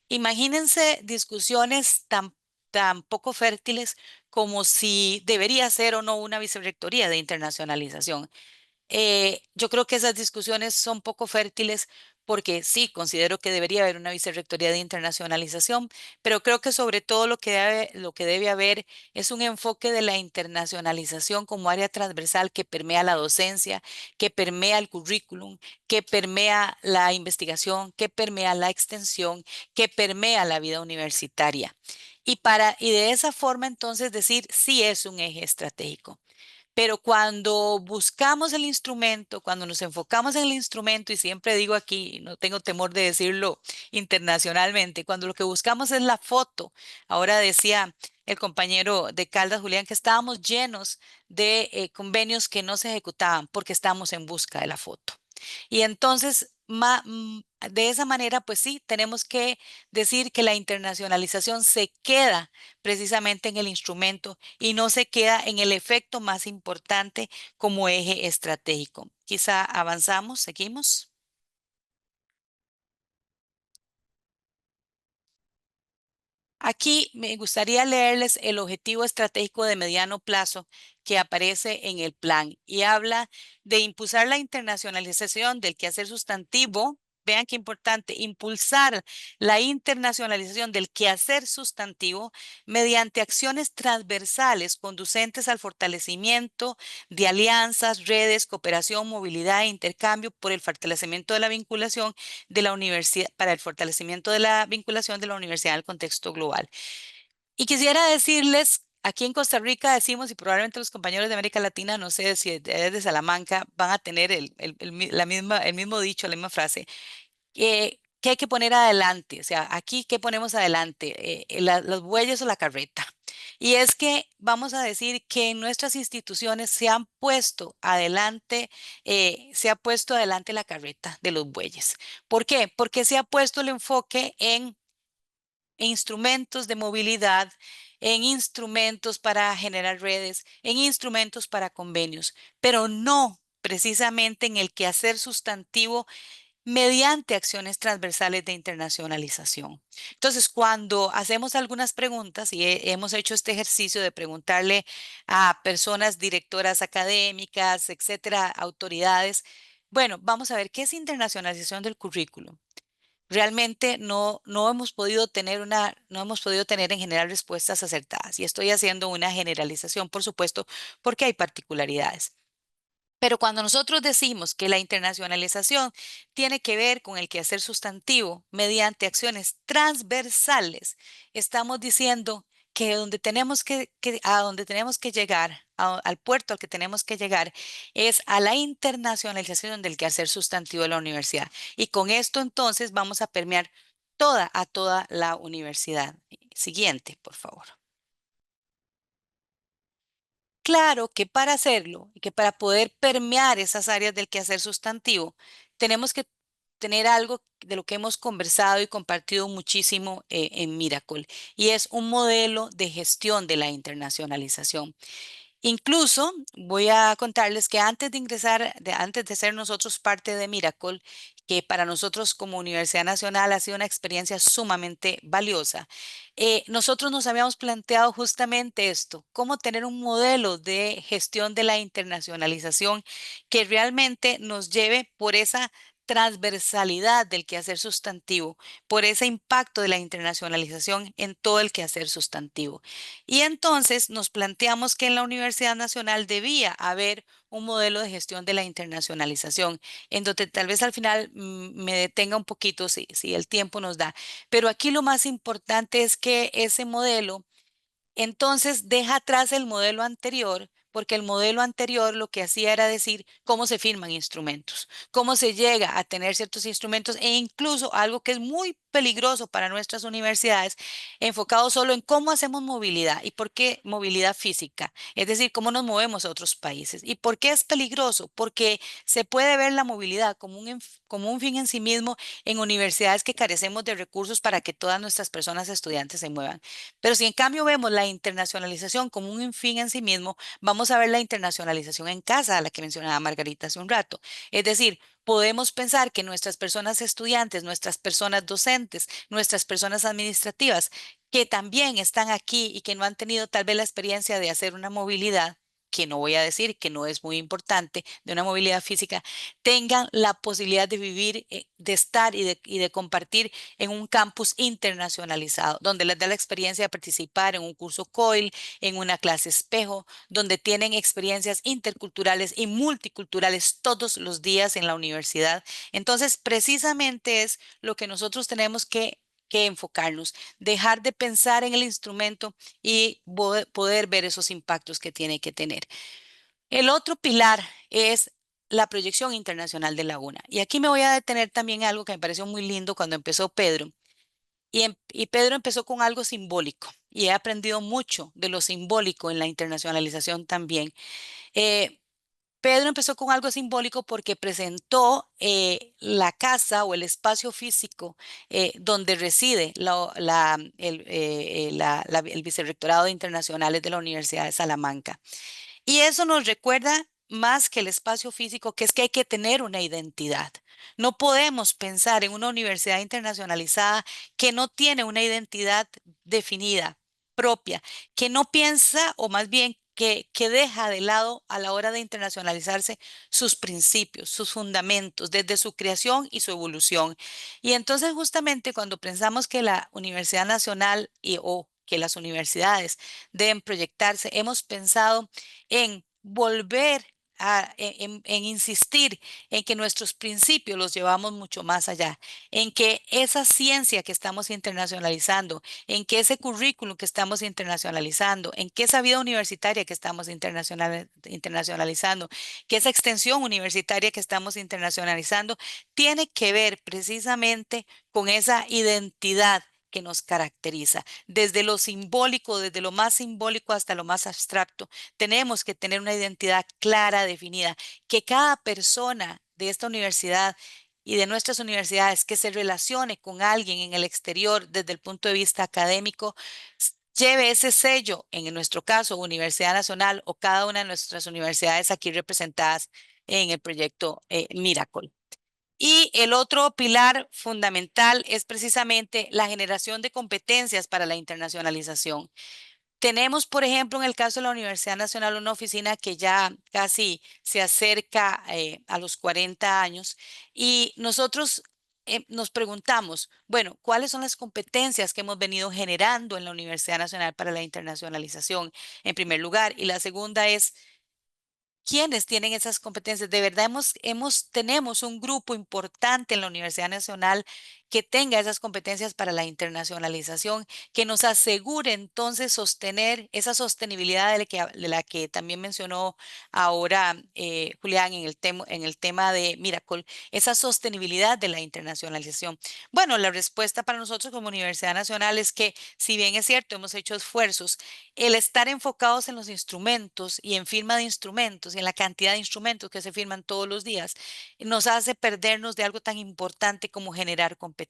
Imagínense discusiones tan poco fértiles como si debería ser o no una vicerrectoría de internacionalización. Yo creo que esas discusiones son poco fértiles porque sí, considero que debería haber una vicerrectoría de internacionalización, pero creo que sobre todo lo que debe haber es un enfoque de la internacionalización como área transversal que permea la docencia, que permea el currículum, que permea la investigación, que permea la extensión, que permea la vida universitaria. Y de esa forma entonces decir sí es un eje estratégico. Pero cuando buscamos el instrumento, cuando nos enfocamos en el instrumento, y siempre digo aquí, no tengo temor de decirlo internacionalmente, cuando lo que buscamos es la foto, ahora decía el compañero de Caldas, Julián, que estábamos llenos de convenios que no se ejecutaban porque estábamos en busca de la foto. Y entonces, de esa manera, pues sí, tenemos que decir que la internacionalización se queda precisamente en el instrumento y no se queda en el efecto más importante como eje estratégico. Quizá avanzamos, seguimos. Aquí me gustaría leerles el objetivo estratégico de mediano plazo que aparece en el plan y habla de impulsar la internacionalización del quehacer sustantivo. Vean qué importante, impulsar la internacionalización del quehacer sustantivo mediante acciones transversales conducentes al fortalecimiento de alianzas, redes, cooperación, movilidad e intercambio por el fortalecimiento de la vinculación de la universidad, para el fortalecimiento de la vinculación de la universidad al contexto global. Y quisiera decirles, aquí en Costa Rica decimos, y probablemente los compañeros de América Latina, no sé si de Salamanca, van a tener el mismo dicho, la misma frase, que hay que poner adelante. O sea, aquí, ¿qué ponemos adelante? Los bueyes o la carreta. Y es que vamos a decir que en nuestras instituciones se han puesto adelante, se ha puesto adelante la carreta de los bueyes. ¿Por qué? Porque se ha puesto el enfoque en instrumentos de movilidad, en instrumentos para generar redes, en instrumentos para convenios, pero no precisamente en el quehacer sustantivo mediante acciones transversales de internacionalización. Entonces, cuando hacemos algunas preguntas, y hemos hecho este ejercicio de preguntarle a personas, directoras académicas, etcétera, autoridades, bueno, vamos a ver qué es internacionalización del currículo. Realmente no hemos podido tener no hemos podido tener en general respuestas acertadas. Y estoy haciendo una generalización, por supuesto, porque hay particularidades. Pero cuando nosotros decimos que la internacionalización tiene que ver con el quehacer sustantivo mediante acciones transversales, estamos diciendo que a donde tenemos que llegar, al puerto al que tenemos que llegar, es a la internacionalización del quehacer sustantivo de la universidad. Y con esto entonces vamos a permear a toda la universidad. Siguiente, por favor. Claro que para hacerlo y que para poder permear esas áreas del quehacer sustantivo, tenemos que tener algo de lo que hemos conversado y compartido muchísimo en Miracle, y es un modelo de gestión de la internacionalización. Incluso voy a contarles que antes de ser nosotros parte de Miracle, que para nosotros como Universidad Nacional ha sido una experiencia sumamente valiosa, nosotros nos habíamos planteado justamente esto, cómo tener un modelo de gestión de la internacionalización que realmente nos lleve por esa transversalidad del quehacer sustantivo, por ese impacto de la internacionalización en todo el quehacer sustantivo. Y entonces nos planteamos que en la Universidad Nacional debía haber un modelo de gestión de la internacionalización, en donde tal vez al final me detenga un poquito si el tiempo nos da. Pero aquí lo más importante es que ese modelo entonces deja atrás el modelo anterior, porque el modelo anterior lo que hacía era decir cómo se firman instrumentos, cómo se llega a tener ciertos instrumentos e incluso algo que es muy peligroso para nuestras universidades, enfocado solo en cómo hacemos movilidad y por qué movilidad física, es decir, cómo nos movemos a otros países. ¿Y por qué es peligroso? Porque se puede ver la movilidad como un fin en sí mismo en universidades que carecemos de recursos para que todas nuestras personas estudiantes se muevan. Pero si en cambio vemos la internacionalización como un fin en sí mismo, vamos a ver la internacionalización en casa, a la que mencionaba Margarita hace un rato. Es decir, podemos pensar que nuestras personas estudiantes, nuestras personas docentes, nuestras personas administrativas, que también están aquí y que no han tenido tal vez la experiencia de hacer una movilidad, que no voy a decir que no es muy importante, de una movilidad física, tengan la posibilidad de vivir, de estar y de compartir en un campus internacionalizado, donde les da la experiencia de participar en un curso COIL, en una clase espejo, donde tienen experiencias interculturales y multiculturales todos los días en la universidad. Entonces, precisamente es lo que nosotros tenemos que enfocarnos, dejar de pensar en el instrumento y poder ver esos impactos que tiene que tener. El otro pilar es la proyección internacional de la UNA. Y aquí me voy a detener también en algo que me pareció muy lindo cuando empezó Pedro. Y Pedro empezó con algo simbólico y he aprendido mucho de lo simbólico en la internacionalización también. Pedro empezó con algo simbólico porque presentó la casa o el espacio físico donde reside el Vicerrectorado de Internacionales de la Universidad de Salamanca. Y eso nos recuerda más que el espacio físico, que es que hay que tener una identidad. No podemos pensar en una universidad internacionalizada que no tiene una identidad definida, propia, que no piensa o más bien que deja de lado a la hora de internacionalizarse sus principios, sus fundamentos, desde su creación y su evolución. Y entonces justamente cuando pensamos que la Universidad Nacional o que las universidades deben proyectarse, hemos pensado en volver en insistir en que nuestros principios los llevamos mucho más allá, en que esa ciencia que estamos internacionalizando, en que ese currículum que estamos internacionalizando, en que esa vida universitaria que estamos internacionalizando, que esa extensión universitaria que estamos internacionalizando, tiene que ver precisamente con esa identidad que nos caracteriza. Desde lo simbólico, desde lo más simbólico hasta lo más abstracto, tenemos que tener una identidad clara, definida, que cada persona de esta universidad y de nuestras universidades que se relacione con alguien en el exterior desde el punto de vista académico, lleve ese sello, en nuestro caso, Universidad Nacional o cada una de nuestras universidades aquí representadas en el proyecto Miracle. Y el otro pilar fundamental es precisamente la generación de competencias para la internacionalización. Tenemos, por ejemplo, en el caso de la Universidad Nacional, una oficina que ya casi se acerca a los 40 años y nosotros nos preguntamos, bueno, ¿cuáles son las competencias que hemos venido generando en la Universidad Nacional para la internacionalización? En primer lugar, y la segunda es, ¿quiénes tienen esas competencias? De verdad tenemos un grupo importante en la Universidad Nacional que tenga esas competencias para la internacionalización, que nos asegure entonces sostener esa sostenibilidad de la que también mencionó ahora Julián en el tema de Miracle, esa sostenibilidad de la internacionalización. Bueno, la respuesta para nosotros como Universidad Nacional es que, si bien es cierto, hemos hecho esfuerzos, el estar enfocados en los instrumentos y en firma de instrumentos y en la cantidad de instrumentos que se firman todos los días, nos hace perdernos de algo tan importante como generar competencias.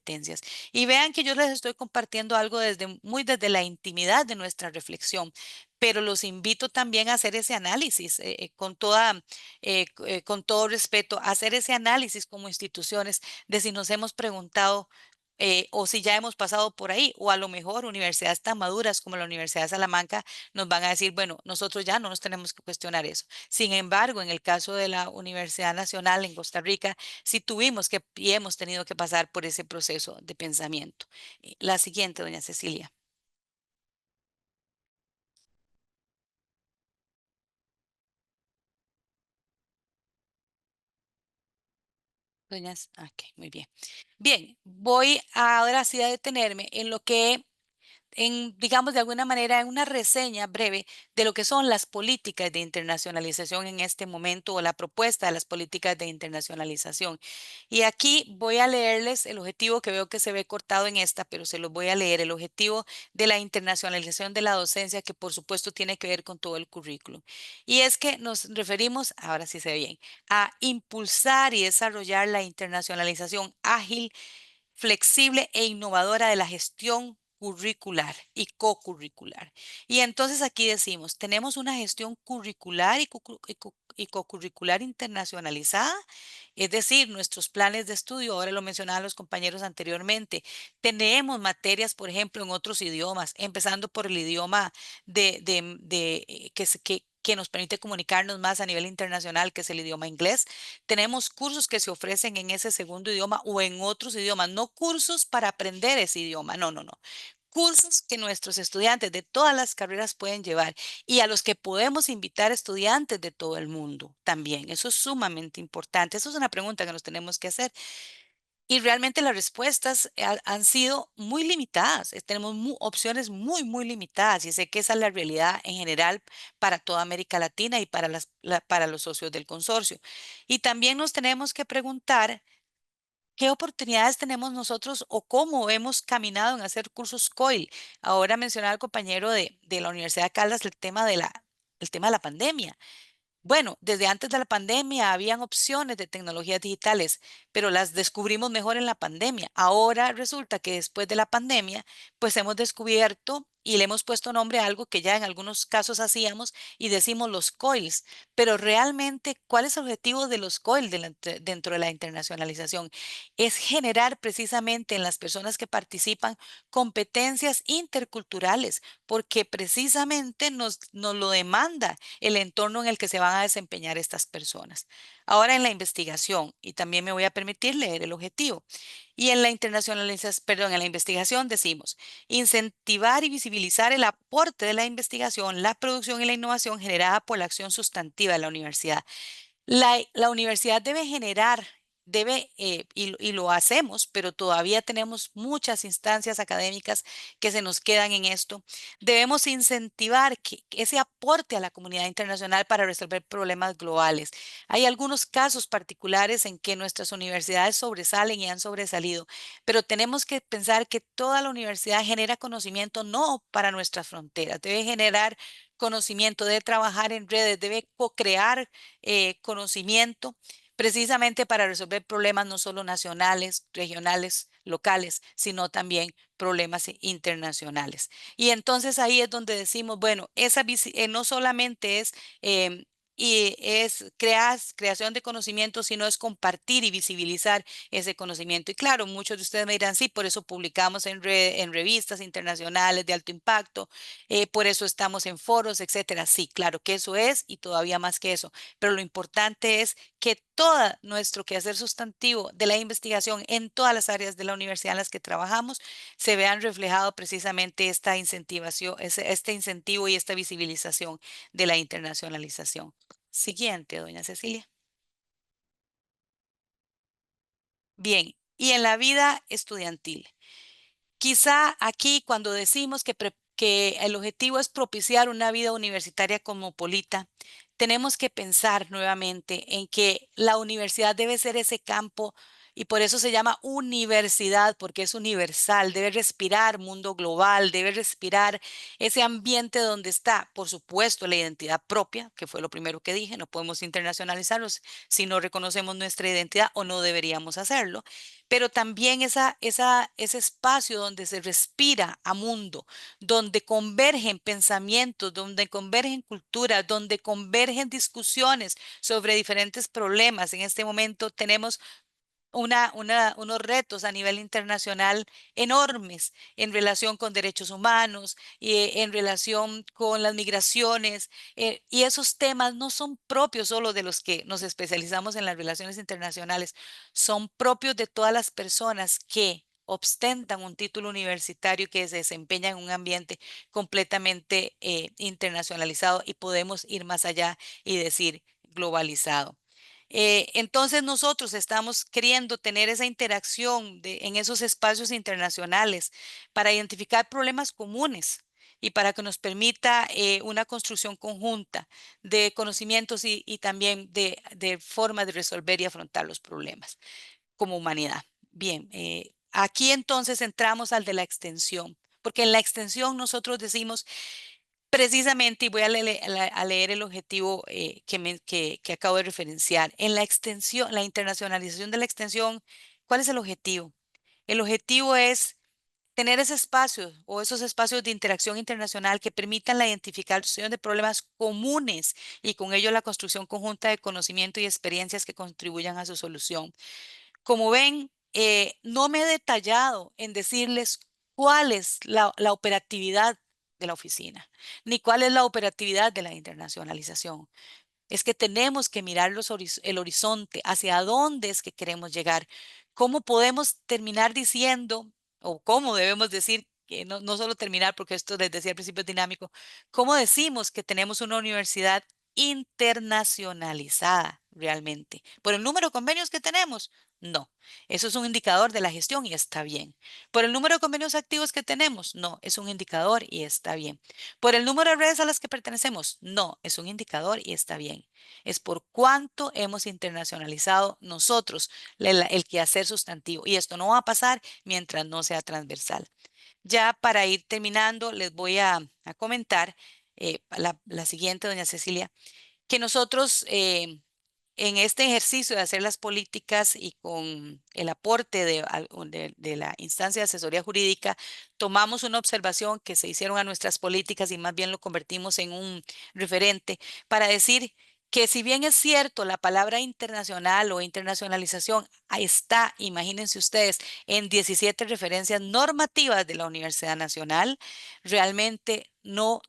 Y vean que yo les estoy compartiendo algo muy desde la intimidad de nuestra reflexión, pero los invito también a hacer ese análisis con todo respeto, a hacer ese análisis como instituciones de si nos hemos preguntado o si ya hemos pasado por ahí, o a lo mejor universidades tan maduras como la Universidad de Salamanca nos van a decir, bueno, nosotros ya no nos tenemos que cuestionar eso. Sin embargo, en el caso de la Universidad Nacional en Costa Rica, sí tuvimos que y hemos tenido que pasar por ese proceso de pensamiento. La siguiente, doña Cecilia. Ok, muy bien. Bien, voy ahora sí a detenerme en lo que digamos, de alguna manera, en una reseña breve de lo que son las políticas de internacionalización en este momento o la propuesta de las políticas de internacionalización. Y aquí voy a leerles el objetivo que veo que se ve cortado en esta, pero se los voy a leer. El objetivo de la internacionalización de la docencia, que por supuesto tiene que ver con todo el currículum. Y es que nos referimos, ahora sí se ve bien, a impulsar y desarrollar la internacionalización ágil, flexible e innovadora de la gestión curricular y cocurricular. Y entonces aquí decimos, tenemos una gestión curricular y cocurricular internacionalizada, es decir, nuestros planes de estudio, ahora lo mencionaban los compañeros anteriormente, tenemos materias, por ejemplo, en otros idiomas, empezando por el idioma que nos permite comunicarnos más a nivel internacional, que es el idioma inglés. Tenemos cursos que se ofrecen en ese segundo idioma o en otros idiomas, no cursos para aprender ese idioma, no, no, no. Cursos que nuestros estudiantes de todas las carreras pueden llevar y a los que podemos invitar estudiantes de todo el mundo también. Eso es sumamente importante. Eso es una pregunta que nos tenemos que hacer. Y realmente las respuestas han sido muy limitadas. Tenemos opciones muy, muy limitadas y sé que esa es la realidad en general para toda América Latina y para, para los socios del consorcio. Y también nos tenemos que preguntar qué oportunidades tenemos nosotros o cómo hemos caminado en hacer cursos COIL. Ahora mencionaba el compañero de la Universidad de Caldas el tema de la pandemia. Bueno, desde antes de la pandemia habían opciones de tecnologías digitales, pero las descubrimos mejor en la pandemia. Ahora resulta que después de la pandemia, pues hemos descubierto y le hemos puesto nombre a algo que ya en algunos casos hacíamos y decimos los COILs. Pero realmente, ¿cuál es el objetivo de los COIL dentro de la internacionalización? Es generar precisamente en las personas que participan competencias interculturales, porque precisamente nos lo demanda el entorno en el que se van a desempeñar estas personas. Ahora en la investigación, y también me voy a permitir leer el objetivo, y en la internacionalización, perdón, en la investigación decimos, incentivar y visibilizar el aporte de la investigación, la producción y la innovación generada por la acción sustantiva de la universidad. La universidad debe generar, y lo hacemos, pero todavía tenemos muchas instancias académicas que se nos quedan en esto. Debemos incentivar que ese aporte a la comunidad internacional para resolver problemas globales. Hay algunos casos particulares en que nuestras universidades sobresalen y han sobresalido, pero tenemos que pensar que toda la universidad genera conocimiento no para nuestras fronteras, debe generar conocimiento, debe trabajar en redes, debe co-crear conocimiento precisamente para resolver problemas no solo nacionales, regionales, locales, sino también problemas internacionales. Y entonces ahí es donde decimos, bueno, no solamente es creación de conocimiento, sino es compartir y visibilizar ese conocimiento. Y claro, muchos de ustedes me dirán, sí, por eso publicamos en revistas internacionales de alto impacto, por eso estamos en foros, etcétera. Sí, claro que eso es y todavía más que eso. Pero lo importante es que todo nuestro quehacer sustantivo de la investigación en todas las áreas de la universidad en las que trabajamos se vean reflejado precisamente esta incentivación, este incentivo y esta visibilización de la internacionalización. Siguiente, doña Cecilia. Bien, y en la vida estudiantil. Quizá aquí cuando decimos que el objetivo es propiciar una vida universitaria cosmopolita, tenemos que pensar nuevamente en que la universidad debe ser ese campo y por eso se llama universidad, porque es universal, debe respirar mundo global, debe respirar ese ambiente donde está, por supuesto, la identidad propia, que fue lo primero que dije, no podemos internacionalizarnos si no reconocemos nuestra identidad o no deberíamos hacerlo, pero también ese espacio donde se respira a mundo, donde convergen pensamientos, donde convergen culturas, donde convergen discusiones sobre diferentes problemas. En este momento tenemos unos retos a nivel internacional enormes en relación con derechos humanos y en relación con las migraciones. Y esos temas no son propios solo de los que nos especializamos en las relaciones internacionales, son propios de todas las personas que ostentan un título universitario que se desempeña en un ambiente completamente internacionalizado y podemos ir más allá y decir globalizado. Entonces nosotros estamos queriendo tener esa interacción en esos espacios internacionales para identificar problemas comunes y para que nos permita una construcción conjunta de conocimientos y también de formas de resolver y afrontar los problemas como humanidad. Bien, aquí entonces entramos al de la extensión, porque en la extensión nosotros decimos precisamente, y voy a leer el objetivo que acabo de referenciar. En la extensión, la internacionalización de la extensión, ¿cuál es el objetivo? El objetivo es tener ese espacio o esos espacios de interacción internacional que permitan la identificación de problemas comunes y con ello la construcción conjunta de conocimiento y experiencias que contribuyan a su solución. Como ven, no me he detallado en decirles cuál es la operatividad de la oficina, ni cuál es la operatividad de la internacionalización. Es que tenemos que mirar el horizonte, hacia dónde es que queremos llegar. ¿Cómo podemos terminar diciendo, o cómo debemos decir, que no solo terminar, porque esto les decía al principio es dinámico, cómo decimos que tenemos una universidad internacionalizada realmente? ¿Por el número de convenios que tenemos? No, eso es un indicador de la gestión y está bien. ¿Por el número de convenios activos que tenemos? No, es un indicador y está bien. ¿Por el número de redes a las que pertenecemos? No, es un indicador y está bien. Es por cuánto hemos internacionalizado nosotros el quehacer sustantivo. Y esto no va a pasar mientras no sea transversal. Ya para ir terminando, les voy a comentar la siguiente, doña Cecilia, que nosotros en este ejercicio de hacer las políticas y con el aporte de la instancia de asesoría jurídica, tomamos una observación que se hicieron a nuestras políticas y más bien lo convertimos en un referente para decir que si bien es cierto la palabra internacional o internacionalización está, imagínense ustedes, en 17 referencias normativas de la Universidad Nacional, realmente no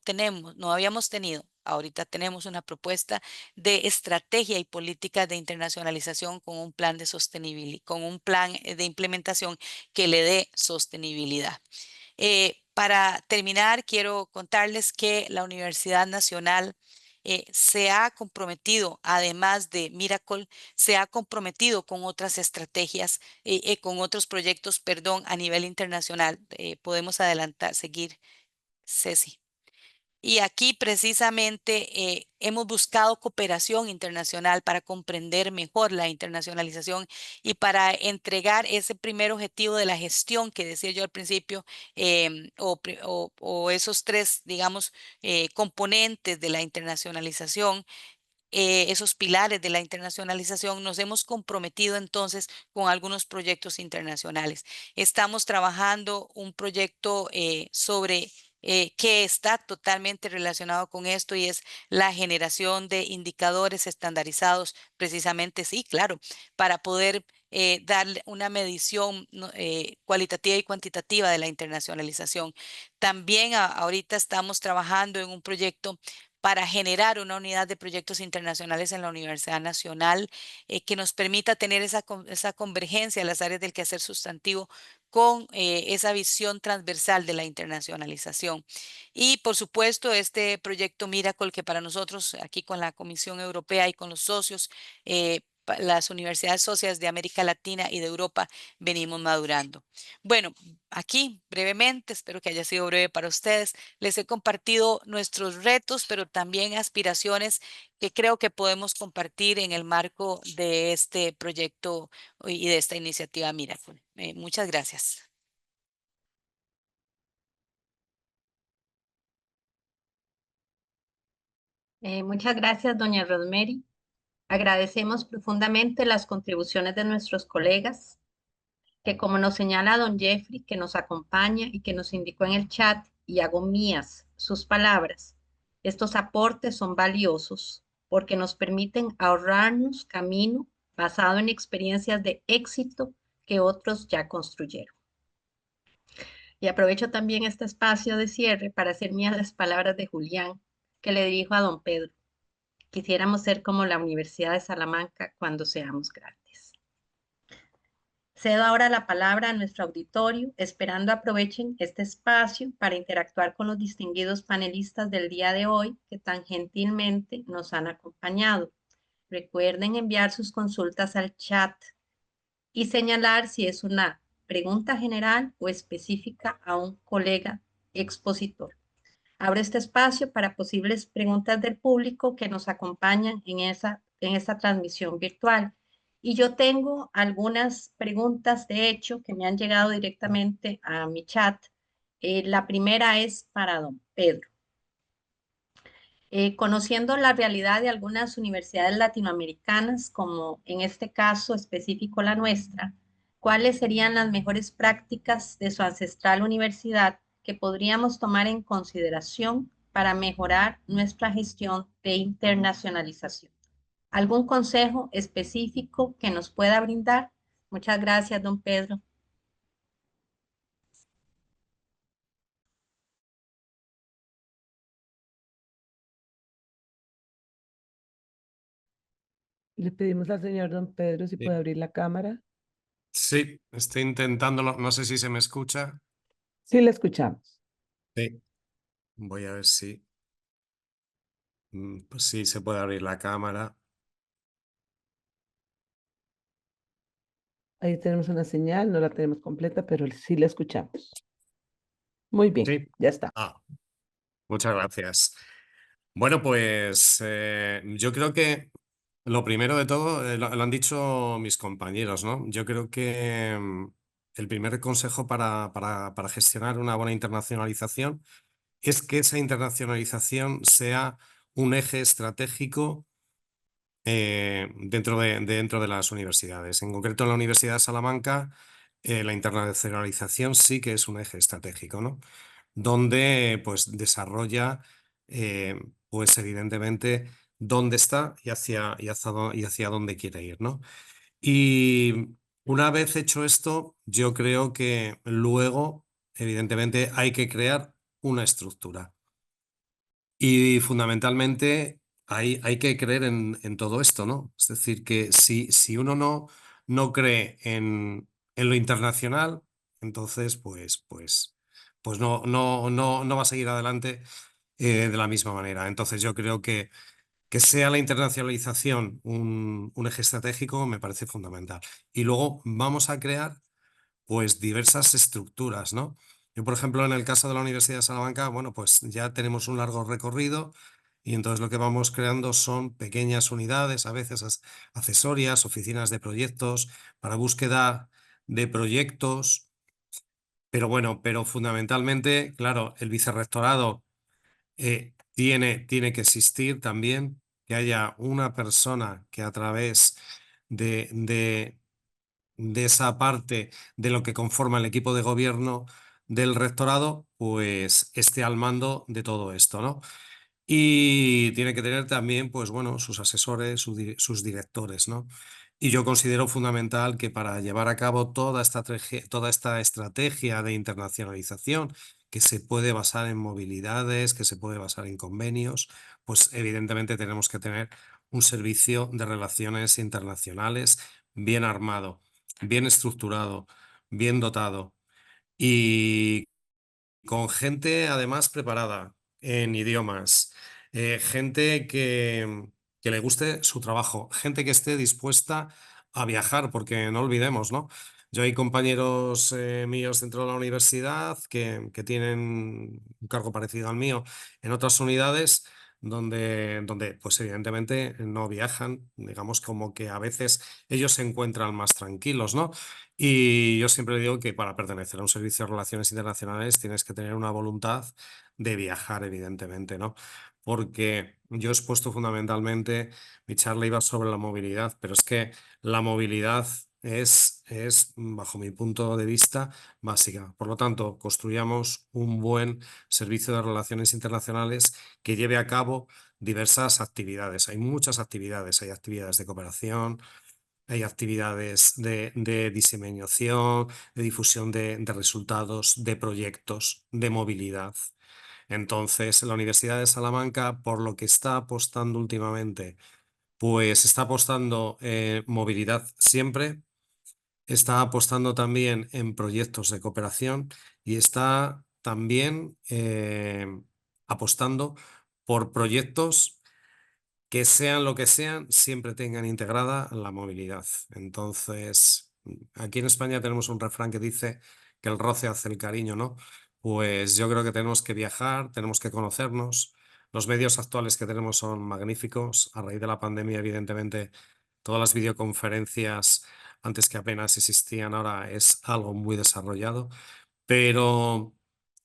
habíamos tenido. Ahorita tenemos una propuesta de estrategia y políticas de internacionalización con un plan de sostenibilidad, con un plan de implementación que le dé sostenibilidad. Para terminar, quiero contarles que la Universidad Nacional se ha comprometido, además de Miracle, se ha comprometido con otras estrategias, con otros proyectos, perdón, a nivel internacional. Podemos adelantar, seguir, Ceci. Y aquí precisamente hemos buscado cooperación internacional para comprender mejor la internacionalización y para entregar ese primer objetivo de la gestión que decía yo al principio, o esos tres, digamos, componentes de la internacionalización. Esos pilares de la internacionalización, nos hemos comprometido entonces con algunos proyectos internacionales. Estamos trabajando un proyecto que está totalmente relacionado con esto y es la generación de indicadores estandarizados, precisamente, sí, claro, para poder darle una medición cualitativa y cuantitativa de la internacionalización. También ahorita estamos trabajando en un proyecto para generar una unidad de proyectos internacionales en la Universidad Nacional que nos permita tener esa convergencia en las áreas del quehacer sustantivo con esa visión transversal de la internacionalización. Y por supuesto, este proyecto Miracle, que para nosotros aquí con la Comisión Europea y con los socios, las universidades socias de América Latina y de Europa, venimos madurando. Bueno, aquí brevemente, espero que haya sido breve para ustedes, les he compartido nuestros retos, pero también aspiraciones que creo que podemos compartir en el marco de este proyecto y de esta iniciativa Miracle. Muchas gracias. Muchas gracias, doña Rosemary. Agradecemos profundamente las contribuciones de nuestros colegas, que como nos señala don Jeffrey, que nos acompaña y que nos indicó en el chat, y hago mías sus palabras, estos aportes son valiosos porque nos permiten ahorrarnos camino basado en experiencias de éxito que otros ya construyeron. Y aprovecho también este espacio de cierre para hacer mías las palabras de Julián, que le dirijo a don Pedro. Quisiéramos ser como la Universidad de Salamanca cuando seamos grandes. Cedo ahora la palabra a nuestro auditorio, esperando aprovechen este espacio para interactuar con los distinguidos panelistas del día de hoy que tan gentilmente nos han acompañado. Recuerden enviar sus consultas al chat y señalar si es una pregunta general o específica a un colega expositor. Abro este espacio para posibles preguntas del público que nos acompañan en esta transmisión virtual. Y yo tengo algunas preguntas, de hecho, que me han llegado directamente a mi chat. La primera es para don Pedro. Conociendo la realidad de algunas universidades latinoamericanas, como en este caso específico la nuestra, ¿cuáles serían las mejores prácticas de su ancestral universidad que podríamos tomar en consideración para mejorar nuestra gestión de internacionalización? ¿Algún consejo específico que nos pueda brindar? Muchas gracias, don Pedro. Le pedimos al señor don Pedro si Sí. puede abrir la cámara. Sí, estoy intentándolo. No sé si se me escucha. Sí, le escuchamos. Sí. Voy a ver si pues sí se puede abrir la cámara. Ahí tenemos una señal, no la tenemos completa, pero sí la escuchamos. Muy bien, Sí. ya está. Ah, muchas gracias. Bueno, pues yo creo que lo primero de todo, lo han dicho mis compañeros, ¿no? Yo creo que el primer consejo para gestionar una buena internacionalización es que esa internacionalización sea un eje estratégico dentro de las universidades. En concreto, en la Universidad de Salamanca, la internacionalización sí que es un eje estratégico, ¿no? Donde pues desarrolla, pues evidentemente, dónde está y hacia dónde quiere ir, ¿no? Y una vez hecho esto, yo creo que luego, evidentemente, hay que crear una estructura. Y fundamentalmente hay que creer en todo esto, ¿no? Es decir, que si uno no cree en lo internacional, entonces pues no va a seguir adelante de la misma manera. Entonces yo creo que sea la internacionalización un eje estratégico me parece fundamental. Y luego vamos a crear pues diversas estructuras, ¿no? Yo, por ejemplo, en el caso de la Universidad de Salamanca, bueno, pues ya tenemos un largo recorrido y entonces lo que vamos creando son pequeñas unidades, a veces accesorias, oficinas de proyectos, para búsqueda de proyectos, pero bueno, pero fundamentalmente, claro, el vicerrectorado tiene que existir también, que haya una persona que a través de esa parte de lo que conforma el equipo de gobierno del rectorado, pues esté al mando de todo esto, ¿no? Y tiene que tener también, pues bueno, sus asesores, sus directores, ¿no? Y yo considero fundamental que para llevar a cabo toda esta estrategia de internacionalización, que se puede basar en movilidades, que se puede basar en convenios, pues evidentemente tenemos que tener un servicio de relaciones internacionales bien armado, bien estructurado, bien dotado y con gente además preparada en idiomas, gente que le guste su trabajo, gente que esté dispuesta a viajar, porque no olvidemos, ¿no? Yo hay compañeros míos dentro de la universidad que tienen un cargo parecido al mío en otras unidades donde pues evidentemente no viajan, digamos como que a veces ellos se encuentran más tranquilos, ¿no? Y yo siempre digo que para pertenecer a un servicio de relaciones internacionales tienes que tener una voluntad de viajar, evidentemente, ¿no? Porque yo he expuesto fundamentalmente, mi charla iba sobre la movilidad, pero es que la movilidad bajo mi punto de vista, básica. Por lo tanto, construyamos un buen servicio de relaciones internacionales que lleve a cabo diversas actividades. Hay muchas actividades, hay actividades de cooperación, hay actividades de diseminación, de difusión de resultados, de proyectos, de movilidad. Entonces, la Universidad de Salamanca, por lo que está apostando últimamente, pues está apostando en movilidad siempre, está apostando también en proyectos de cooperación y está también apostando por proyectos que sean lo que sean, siempre tengan integrada la movilidad. Entonces, aquí en España tenemos un refrán que dice que el roce hace el cariño, ¿no? Pues yo creo que tenemos que viajar, tenemos que conocernos. Los medios actuales que tenemos son magníficos. A raíz de la pandemia, evidentemente, todas las videoconferencias, antes que apenas existían, ahora es algo muy desarrollado. Pero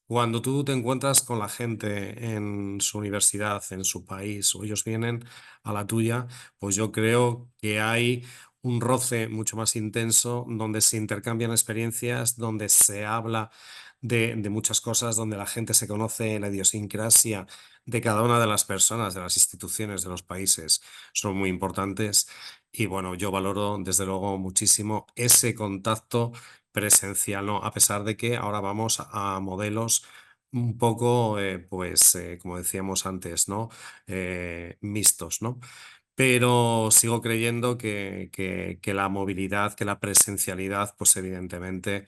cuando tú te encuentras con la gente en su universidad, en su país, o ellos vienen a la tuya, pues yo creo que hay un roce mucho más intenso, donde se intercambian experiencias, donde se habla de muchas cosas, donde la gente se conoce la idiosincrasia de cada una de las personas, de las instituciones, de los países, son muy importantes. Y bueno, yo valoro desde luego muchísimo ese contacto presencial, ¿no? A pesar de que ahora vamos a modelos un poco, pues, como decíamos antes, ¿no? Mixtos, ¿no? pero sigo creyendo que la movilidad, que la presencialidad, pues evidentemente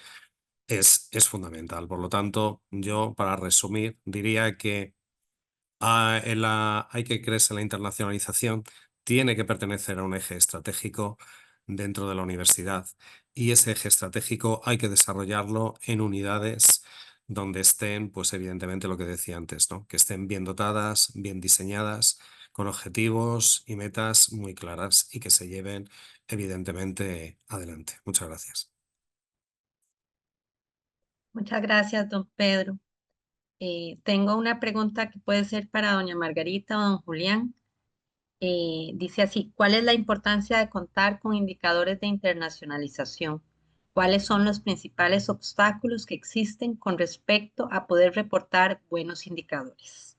es fundamental. Por lo tanto, yo, para resumir, diría que hay que creerse en la internacionalización, tiene que pertenecer a un eje estratégico dentro de la universidad y ese eje estratégico hay que desarrollarlo en unidades donde estén, pues evidentemente lo que decía antes, ¿no? Que estén bien dotadas, bien diseñadas, con objetivos y metas muy claras y que se lleven evidentemente adelante. Muchas gracias. Muchas gracias, don Pedro. Tengo una pregunta que puede ser para doña Margarita o don Julián. Dice así, ¿cuál es la importancia de contar con indicadores de internacionalización? ¿Cuáles son los principales obstáculos que existen con respecto a poder reportar buenos indicadores?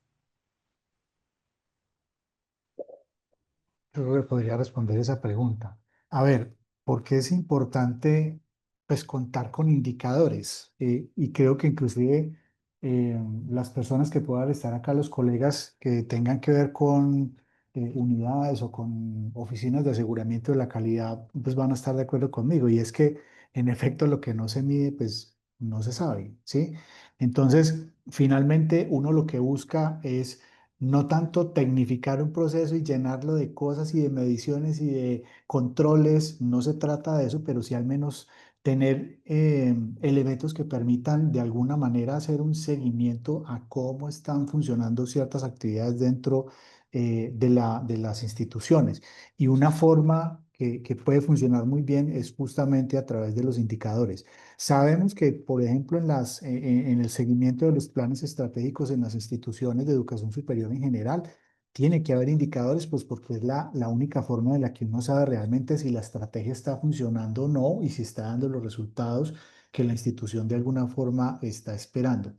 Yo creo que podría responder esa pregunta. A ver, ¿por qué es importante pues contar con indicadores? Y creo que inclusive las personas que puedan estar acá, los colegas que tengan que ver con unidades o con oficinas de aseguramiento de la calidad, pues van a estar de acuerdo conmigo. Y es que en efecto lo que no se mide, pues no se sabe, ¿sí? Entonces, finalmente uno lo que busca es no tanto tecnificar un proceso y llenarlo de cosas y de mediciones y de controles, no se trata de eso, pero sí al menos tener elementos que permitan de alguna manera hacer un seguimiento a cómo están funcionando ciertas actividades dentro de las instituciones. Y una forma que puede funcionar muy bien es justamente a través de los indicadores. Sabemos que, por ejemplo, en el seguimiento de los planes estratégicos en las instituciones de educación superior en general, tiene que haber indicadores, pues porque es la única forma de la que uno sabe realmente si la estrategia está funcionando o no y si está dando los resultados que la institución de alguna forma está esperando.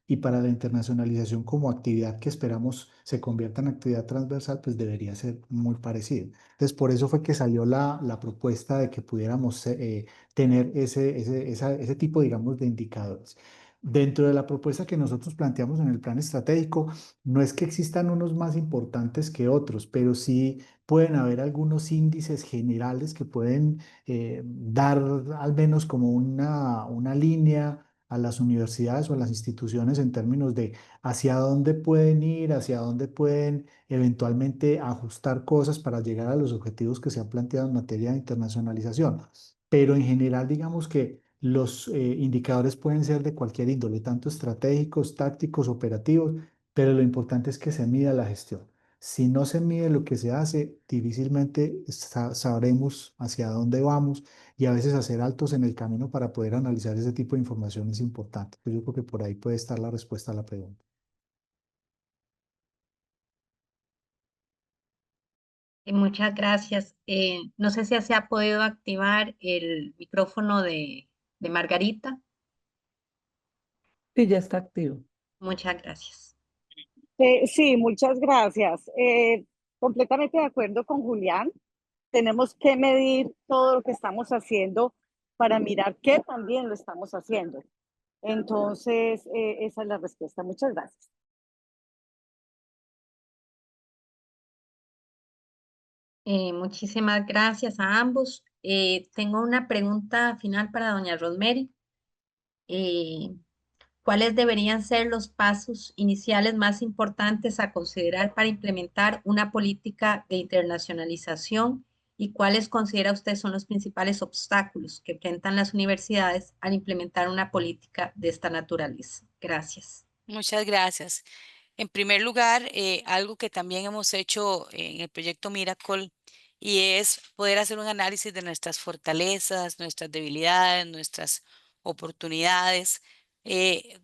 Y para la internacionalización como actividad que esperamos se convierta en actividad transversal, pues debería ser muy parecido. Entonces, por eso fue que salió la propuesta de que pudiéramos tener ese tipo, digamos, de indicadores. Dentro de la propuesta que nosotros planteamos en el plan estratégico, no es que existan unos más importantes que otros, pero sí pueden haber algunos índices generales que pueden dar al menos como una línea a las universidades o a las instituciones en términos de hacia dónde pueden ir, hacia dónde pueden eventualmente ajustar cosas para llegar a los objetivos que se han planteado en materia de internacionalización. Pero en general, digamos que los indicadores pueden ser de cualquier índole, tanto estratégicos, tácticos, operativos, pero lo importante es que se mida la gestión. Si no se mide lo que se hace, difícilmente sabremos hacia dónde vamos y a veces hacer altos en el camino para poder analizar ese tipo de información es importante. Yo creo que por ahí puede estar la respuesta a la pregunta. Muchas gracias. No sé si se ha podido activar el micrófono de Margarita. Sí, ya está activo. Muchas gracias. Sí, muchas gracias. Completamente de acuerdo con Julián. Tenemos que medir todo lo que estamos haciendo para mirar que también lo estamos haciendo. Entonces, esa es la respuesta. Muchas gracias. Muchísimas gracias a ambos. Tengo una pregunta final para doña Rosemary. Eh, ¿Cuáles deberían ser los pasos iniciales más importantes a considerar para implementar una política de internacionalización y cuáles considera usted son los principales obstáculos que enfrentan las universidades al implementar una política de esta naturaleza? Gracias. Muchas gracias. En primer lugar, algo que también hemos hecho en el proyecto Miracle y es poder hacer un análisis de nuestras fortalezas, nuestras debilidades, nuestras oportunidades. Eh,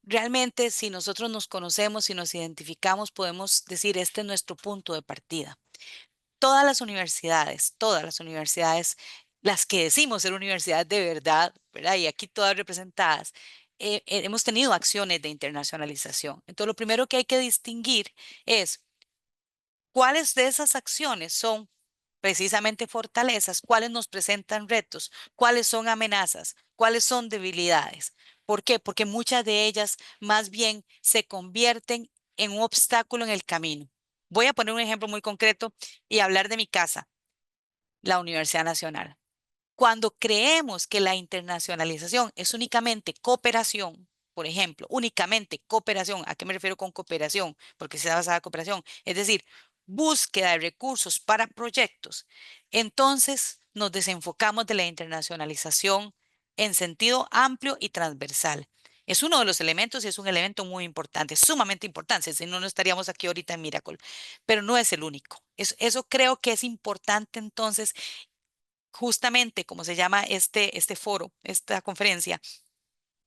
Realmente, si nosotros nos conocemos y nos identificamos, podemos decir, este es nuestro punto de partida. Todas las universidades, las que decimos ser universidades de verdad, ¿verdad? Y aquí todas representadas, hemos tenido acciones de internacionalización. Entonces, lo primero que hay que distinguir es cuáles de esas acciones son precisamente fortalezas, cuáles nos presentan retos, cuáles son amenazas, cuáles son debilidades. ¿Por qué? Porque muchas de ellas más bien se convierten en un obstáculo en el camino. Voy a poner un ejemplo muy concreto y hablar de mi casa, la Universidad Nacional. Cuando creemos que la internacionalización es únicamente cooperación, por ejemplo, únicamente cooperación, ¿a qué me refiero con cooperación? Porque se da basada en cooperación, es decir, búsqueda de recursos para proyectos, entonces nos desenfocamos de la internacionalización en sentido amplio y transversal. Es uno de los elementos y es un elemento muy importante, sumamente importante, si no, no estaríamos aquí ahorita en Miracle, pero no es el único. Eso creo que es importante entonces justamente como se llama este foro, esta conferencia,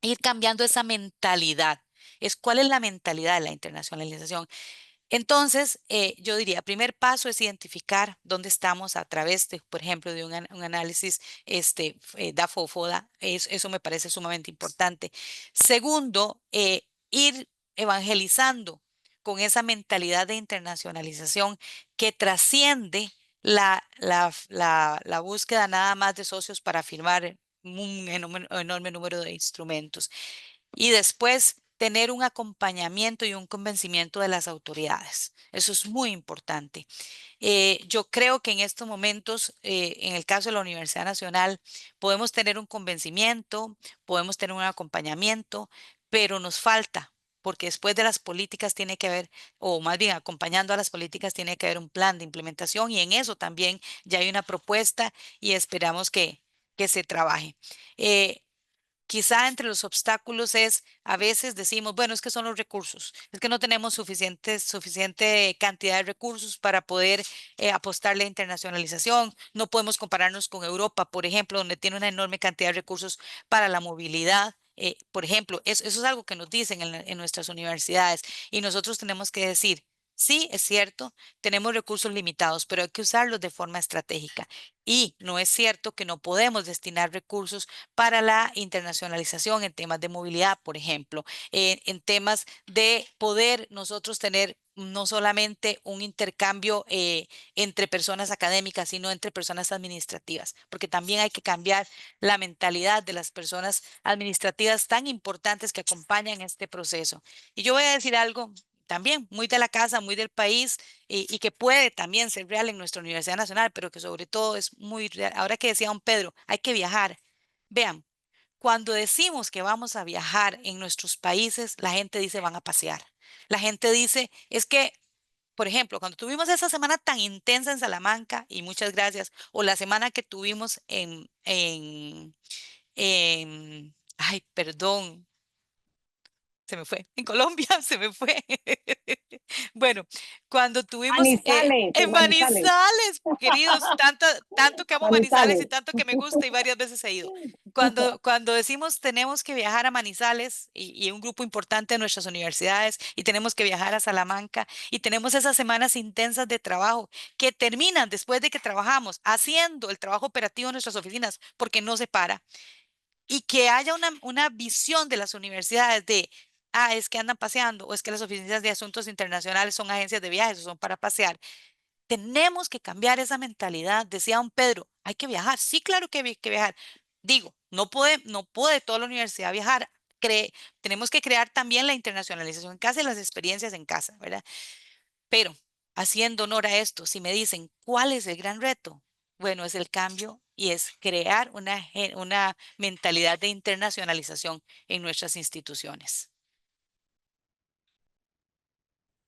ir cambiando esa mentalidad. ¿Cuál es la mentalidad de la internacionalización? Entonces, yo diría, primer paso es identificar dónde estamos a través de, por ejemplo, de un análisis DAFO o FODA. Eso me parece sumamente importante. Segundo, ir evangelizando con esa mentalidad de internacionalización que trasciende la búsqueda nada más de socios para firmar un enorme número de instrumentos. Y después tener un acompañamiento y un convencimiento de las autoridades. Eso es muy importante. Yo creo que en estos momentos, en el caso de la Universidad Nacional, podemos tener un convencimiento, podemos tener un acompañamiento, pero nos falta, porque después de las políticas tiene que haber, o más bien acompañando a las políticas, tiene que haber un plan de implementación y en eso también ya hay una propuesta y esperamos que se trabaje. Quizá entre los obstáculos es, a veces decimos, bueno, es que son los recursos, es que no tenemos suficiente cantidad de recursos para poder apostarle a internacionalización, no podemos compararnos con Europa, por ejemplo, donde tiene una enorme cantidad de recursos para la movilidad. Por ejemplo, eso es algo que nos dicen en nuestras universidades y nosotros tenemos que decir, sí, es cierto, tenemos recursos limitados, pero hay que usarlos de forma estratégica. Y no es cierto que no podemos destinar recursos para la internacionalización en temas de movilidad, por ejemplo, en temas de poder nosotros tener no solamente un intercambio entre personas académicas, sino entre personas administrativas, porque también hay que cambiar la mentalidad de las personas administrativas tan importantes que acompañan este proceso. Y yo voy a decir algo también muy de la casa, muy del país y que puede también ser real en nuestra Universidad Nacional, pero que sobre todo es muy real. Ahora que decía don Pedro, hay que viajar. Vean, cuando decimos que vamos a viajar en nuestros países, la gente dice van a pasear. La gente dice, es que, por ejemplo, cuando tuvimos esa semana tan intensa en Salamanca, y muchas gracias, o la semana que tuvimos ay, perdón, se me fue, en Colombia se me fue. Bueno, cuando tuvimos Manizales, en en Manizales. Manizales, queridos, tanto que amo Manizales y Manizales. tanto que me gusta y varias veces he ido. Cuando decimos tenemos que viajar a Manizales y un grupo importante de nuestras universidades y tenemos que viajar a Salamanca y tenemos esas semanas intensas de trabajo que terminan después de que trabajamos haciendo el trabajo operativo en nuestras oficinas porque no se para y que haya una visión de las universidades de, es que andan paseando o es que las oficinas de asuntos internacionales son agencias de viajes o son para pasear. Tenemos que cambiar esa mentalidad. Decía don Pedro, hay que viajar. Sí, claro que hay que viajar. Digo, no puede toda la universidad viajar. Tenemos que crear también la internacionalización en casa y las experiencias en casa, ¿verdad? Pero haciendo honor a esto, si me dicen, ¿cuál es el gran reto? Bueno, es el cambio y es crear una mentalidad de internacionalización en nuestras instituciones.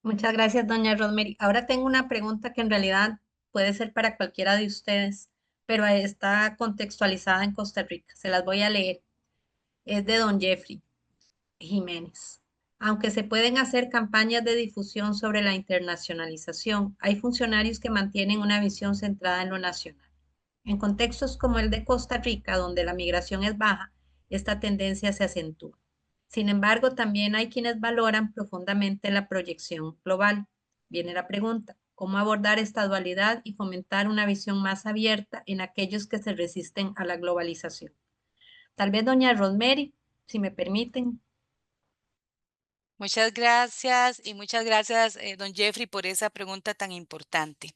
Muchas gracias, doña Rosemary. Ahora tengo una pregunta que en realidad puede ser para cualquiera de ustedes, pero está contextualizada en Costa Rica. Se las voy a leer. Es de don Jeffrey Jiménez. Aunque se pueden hacer campañas de difusión sobre la internacionalización, hay funcionarios que mantienen una visión centrada en lo nacional. En contextos como el de Costa Rica, donde la migración es baja, esta tendencia se acentúa. Sin embargo, también hay quienes valoran profundamente la proyección global. Viene la pregunta, ¿cómo abordar esta dualidad y fomentar una visión más abierta en aquellos que se resisten a la globalización? Tal vez doña Rosemary, si me permiten. Muchas gracias y muchas gracias, don Jeffrey, por esa pregunta tan importante.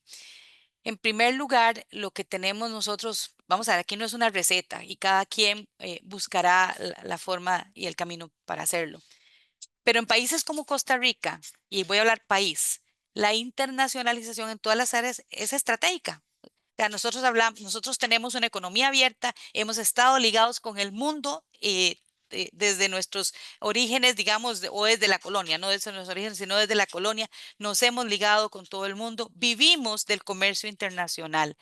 En primer lugar, lo que tenemos nosotros, vamos a ver, aquí no es una receta y cada quien buscará la forma y el camino para hacerlo. Pero en países como Costa Rica, y voy a hablar país, la internacionalización en todas las áreas es estratégica. O sea, nosotros tenemos una economía abierta, hemos estado ligados con el mundo desde nuestros orígenes, digamos, o desde la colonia, no desde nuestros orígenes, sino desde la colonia, nos hemos ligado con todo el mundo, vivimos del comercio internacional.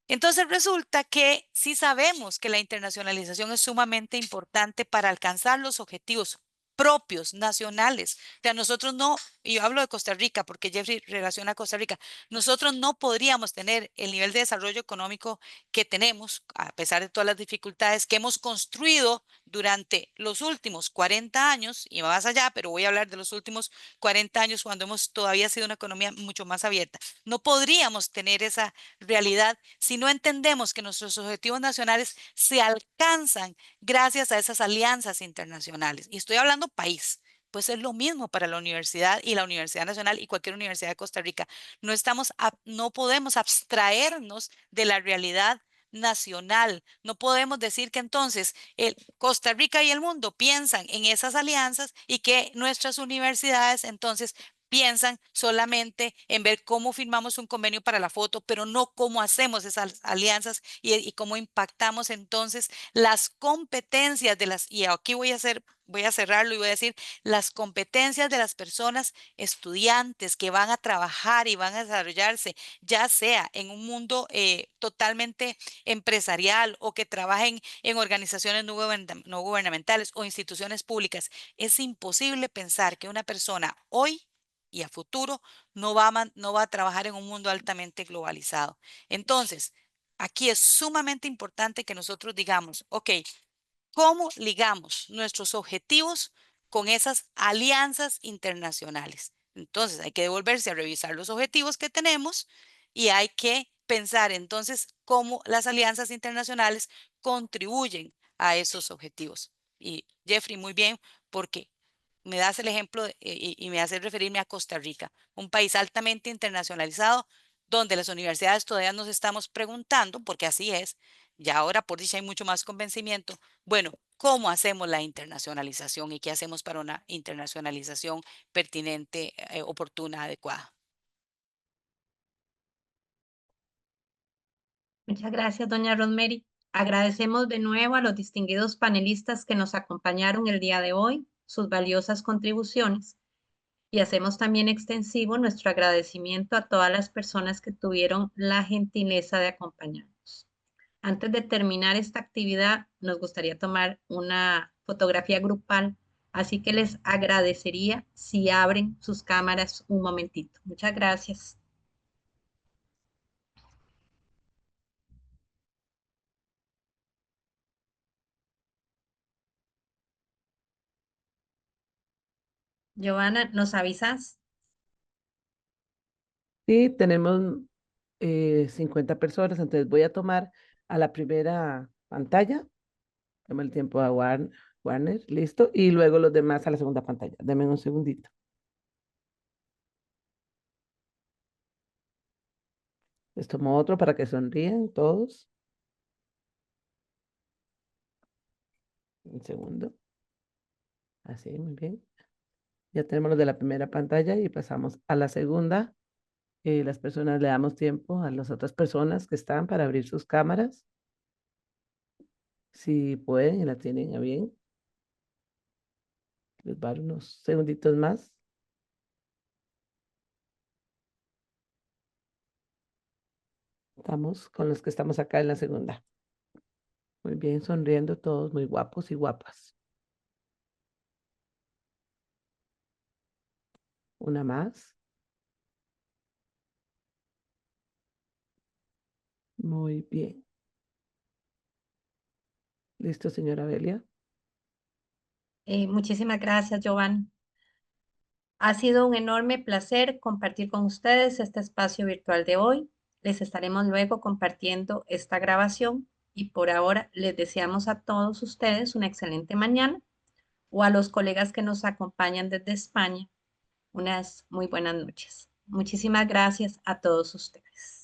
Entonces resulta que sí sabemos que la internacionalización es sumamente importante para alcanzar los objetivos propios, nacionales. O sea, nosotros no, y yo hablo de Costa Rica porque Jeffrey relaciona a Costa Rica, nosotros no podríamos tener el nivel de desarrollo económico que tenemos, a pesar de todas las dificultades que hemos construido durante los últimos 40 años, y más allá, pero voy a hablar de los últimos 40 años cuando hemos todavía sido una economía mucho más abierta. No podríamos tener esa realidad si no entendemos que nuestros objetivos nacionales se alcanzan gracias a esas alianzas internacionales. Y estoy hablando país, pues es lo mismo para la universidad y la Universidad Nacional y cualquier universidad de Costa Rica. No podemos abstraernos de la realidad nacional. No podemos decir que entonces Costa Rica y el mundo piensan en esas alianzas y que nuestras universidades entonces piensan solamente en ver cómo firmamos un convenio para la foto, pero no cómo hacemos esas alianzas y cómo impactamos entonces las competencias y aquí voy a cerrarlo y voy a decir las competencias de las personas estudiantes que van a trabajar y van a desarrollarse, ya sea en un mundo totalmente empresarial o que trabajen en organizaciones no gubernamentales o instituciones públicas. Es imposible pensar que una persona hoy y a futuro no va a trabajar en un mundo altamente globalizado. Entonces, aquí es sumamente importante que nosotros digamos, ok, ¿cómo ligamos nuestros objetivos con esas alianzas internacionales? Entonces, hay que devolverse a revisar los objetivos que tenemos y hay que pensar entonces cómo las alianzas internacionales contribuyen a esos objetivos. Y Jeffrey, muy bien, porque me das el ejemplo y me hace referirme a Costa Rica, un país altamente internacionalizado donde las universidades todavía nos estamos preguntando, porque así es, ya ahora por dicha hay mucho más convencimiento, bueno, ¿cómo hacemos la internacionalización y qué hacemos para una internacionalización pertinente, oportuna, adecuada? Muchas gracias, doña Rosemary. Agradecemos de nuevo a los distinguidos panelistas que nos acompañaron el día de hoy, sus valiosas contribuciones. Y hacemos también extensivo nuestro agradecimiento a todas las personas que tuvieron la gentileza de acompañarnos. Antes de terminar esta actividad, nos gustaría tomar una fotografía grupal, así que les agradecería si abren sus cámaras un momentito. Muchas gracias. Giovanna, ¿nos avisas? Sí, tenemos 50 personas, entonces voy a tomar a la primera pantalla, toma el tiempo a Warner, listo, y luego los demás a la segunda pantalla. Deme un segundito. Les tomo otro para que sonríen todos. Un segundo. Así, muy bien. Ya tenemos los de la primera pantalla y pasamos a la segunda. Las personas le damos tiempo a las otras personas que están para abrir sus cámaras. Si pueden y la tienen a bien. Les va a dar unos segunditos más. Estamos con los que estamos acá en la segunda. Muy bien, sonriendo todos, muy guapos y guapas. Una más. Muy bien. ¿Listo, señora Belia? Muchísimas gracias, Giovanna. Ha sido un enorme placer compartir con ustedes este espacio virtual de hoy. Les estaremos luego compartiendo esta grabación y por ahora les deseamos a todos ustedes una excelente mañana o a los colegas que nos acompañan desde España unas muy buenas noches. Muchísimas gracias a todos ustedes.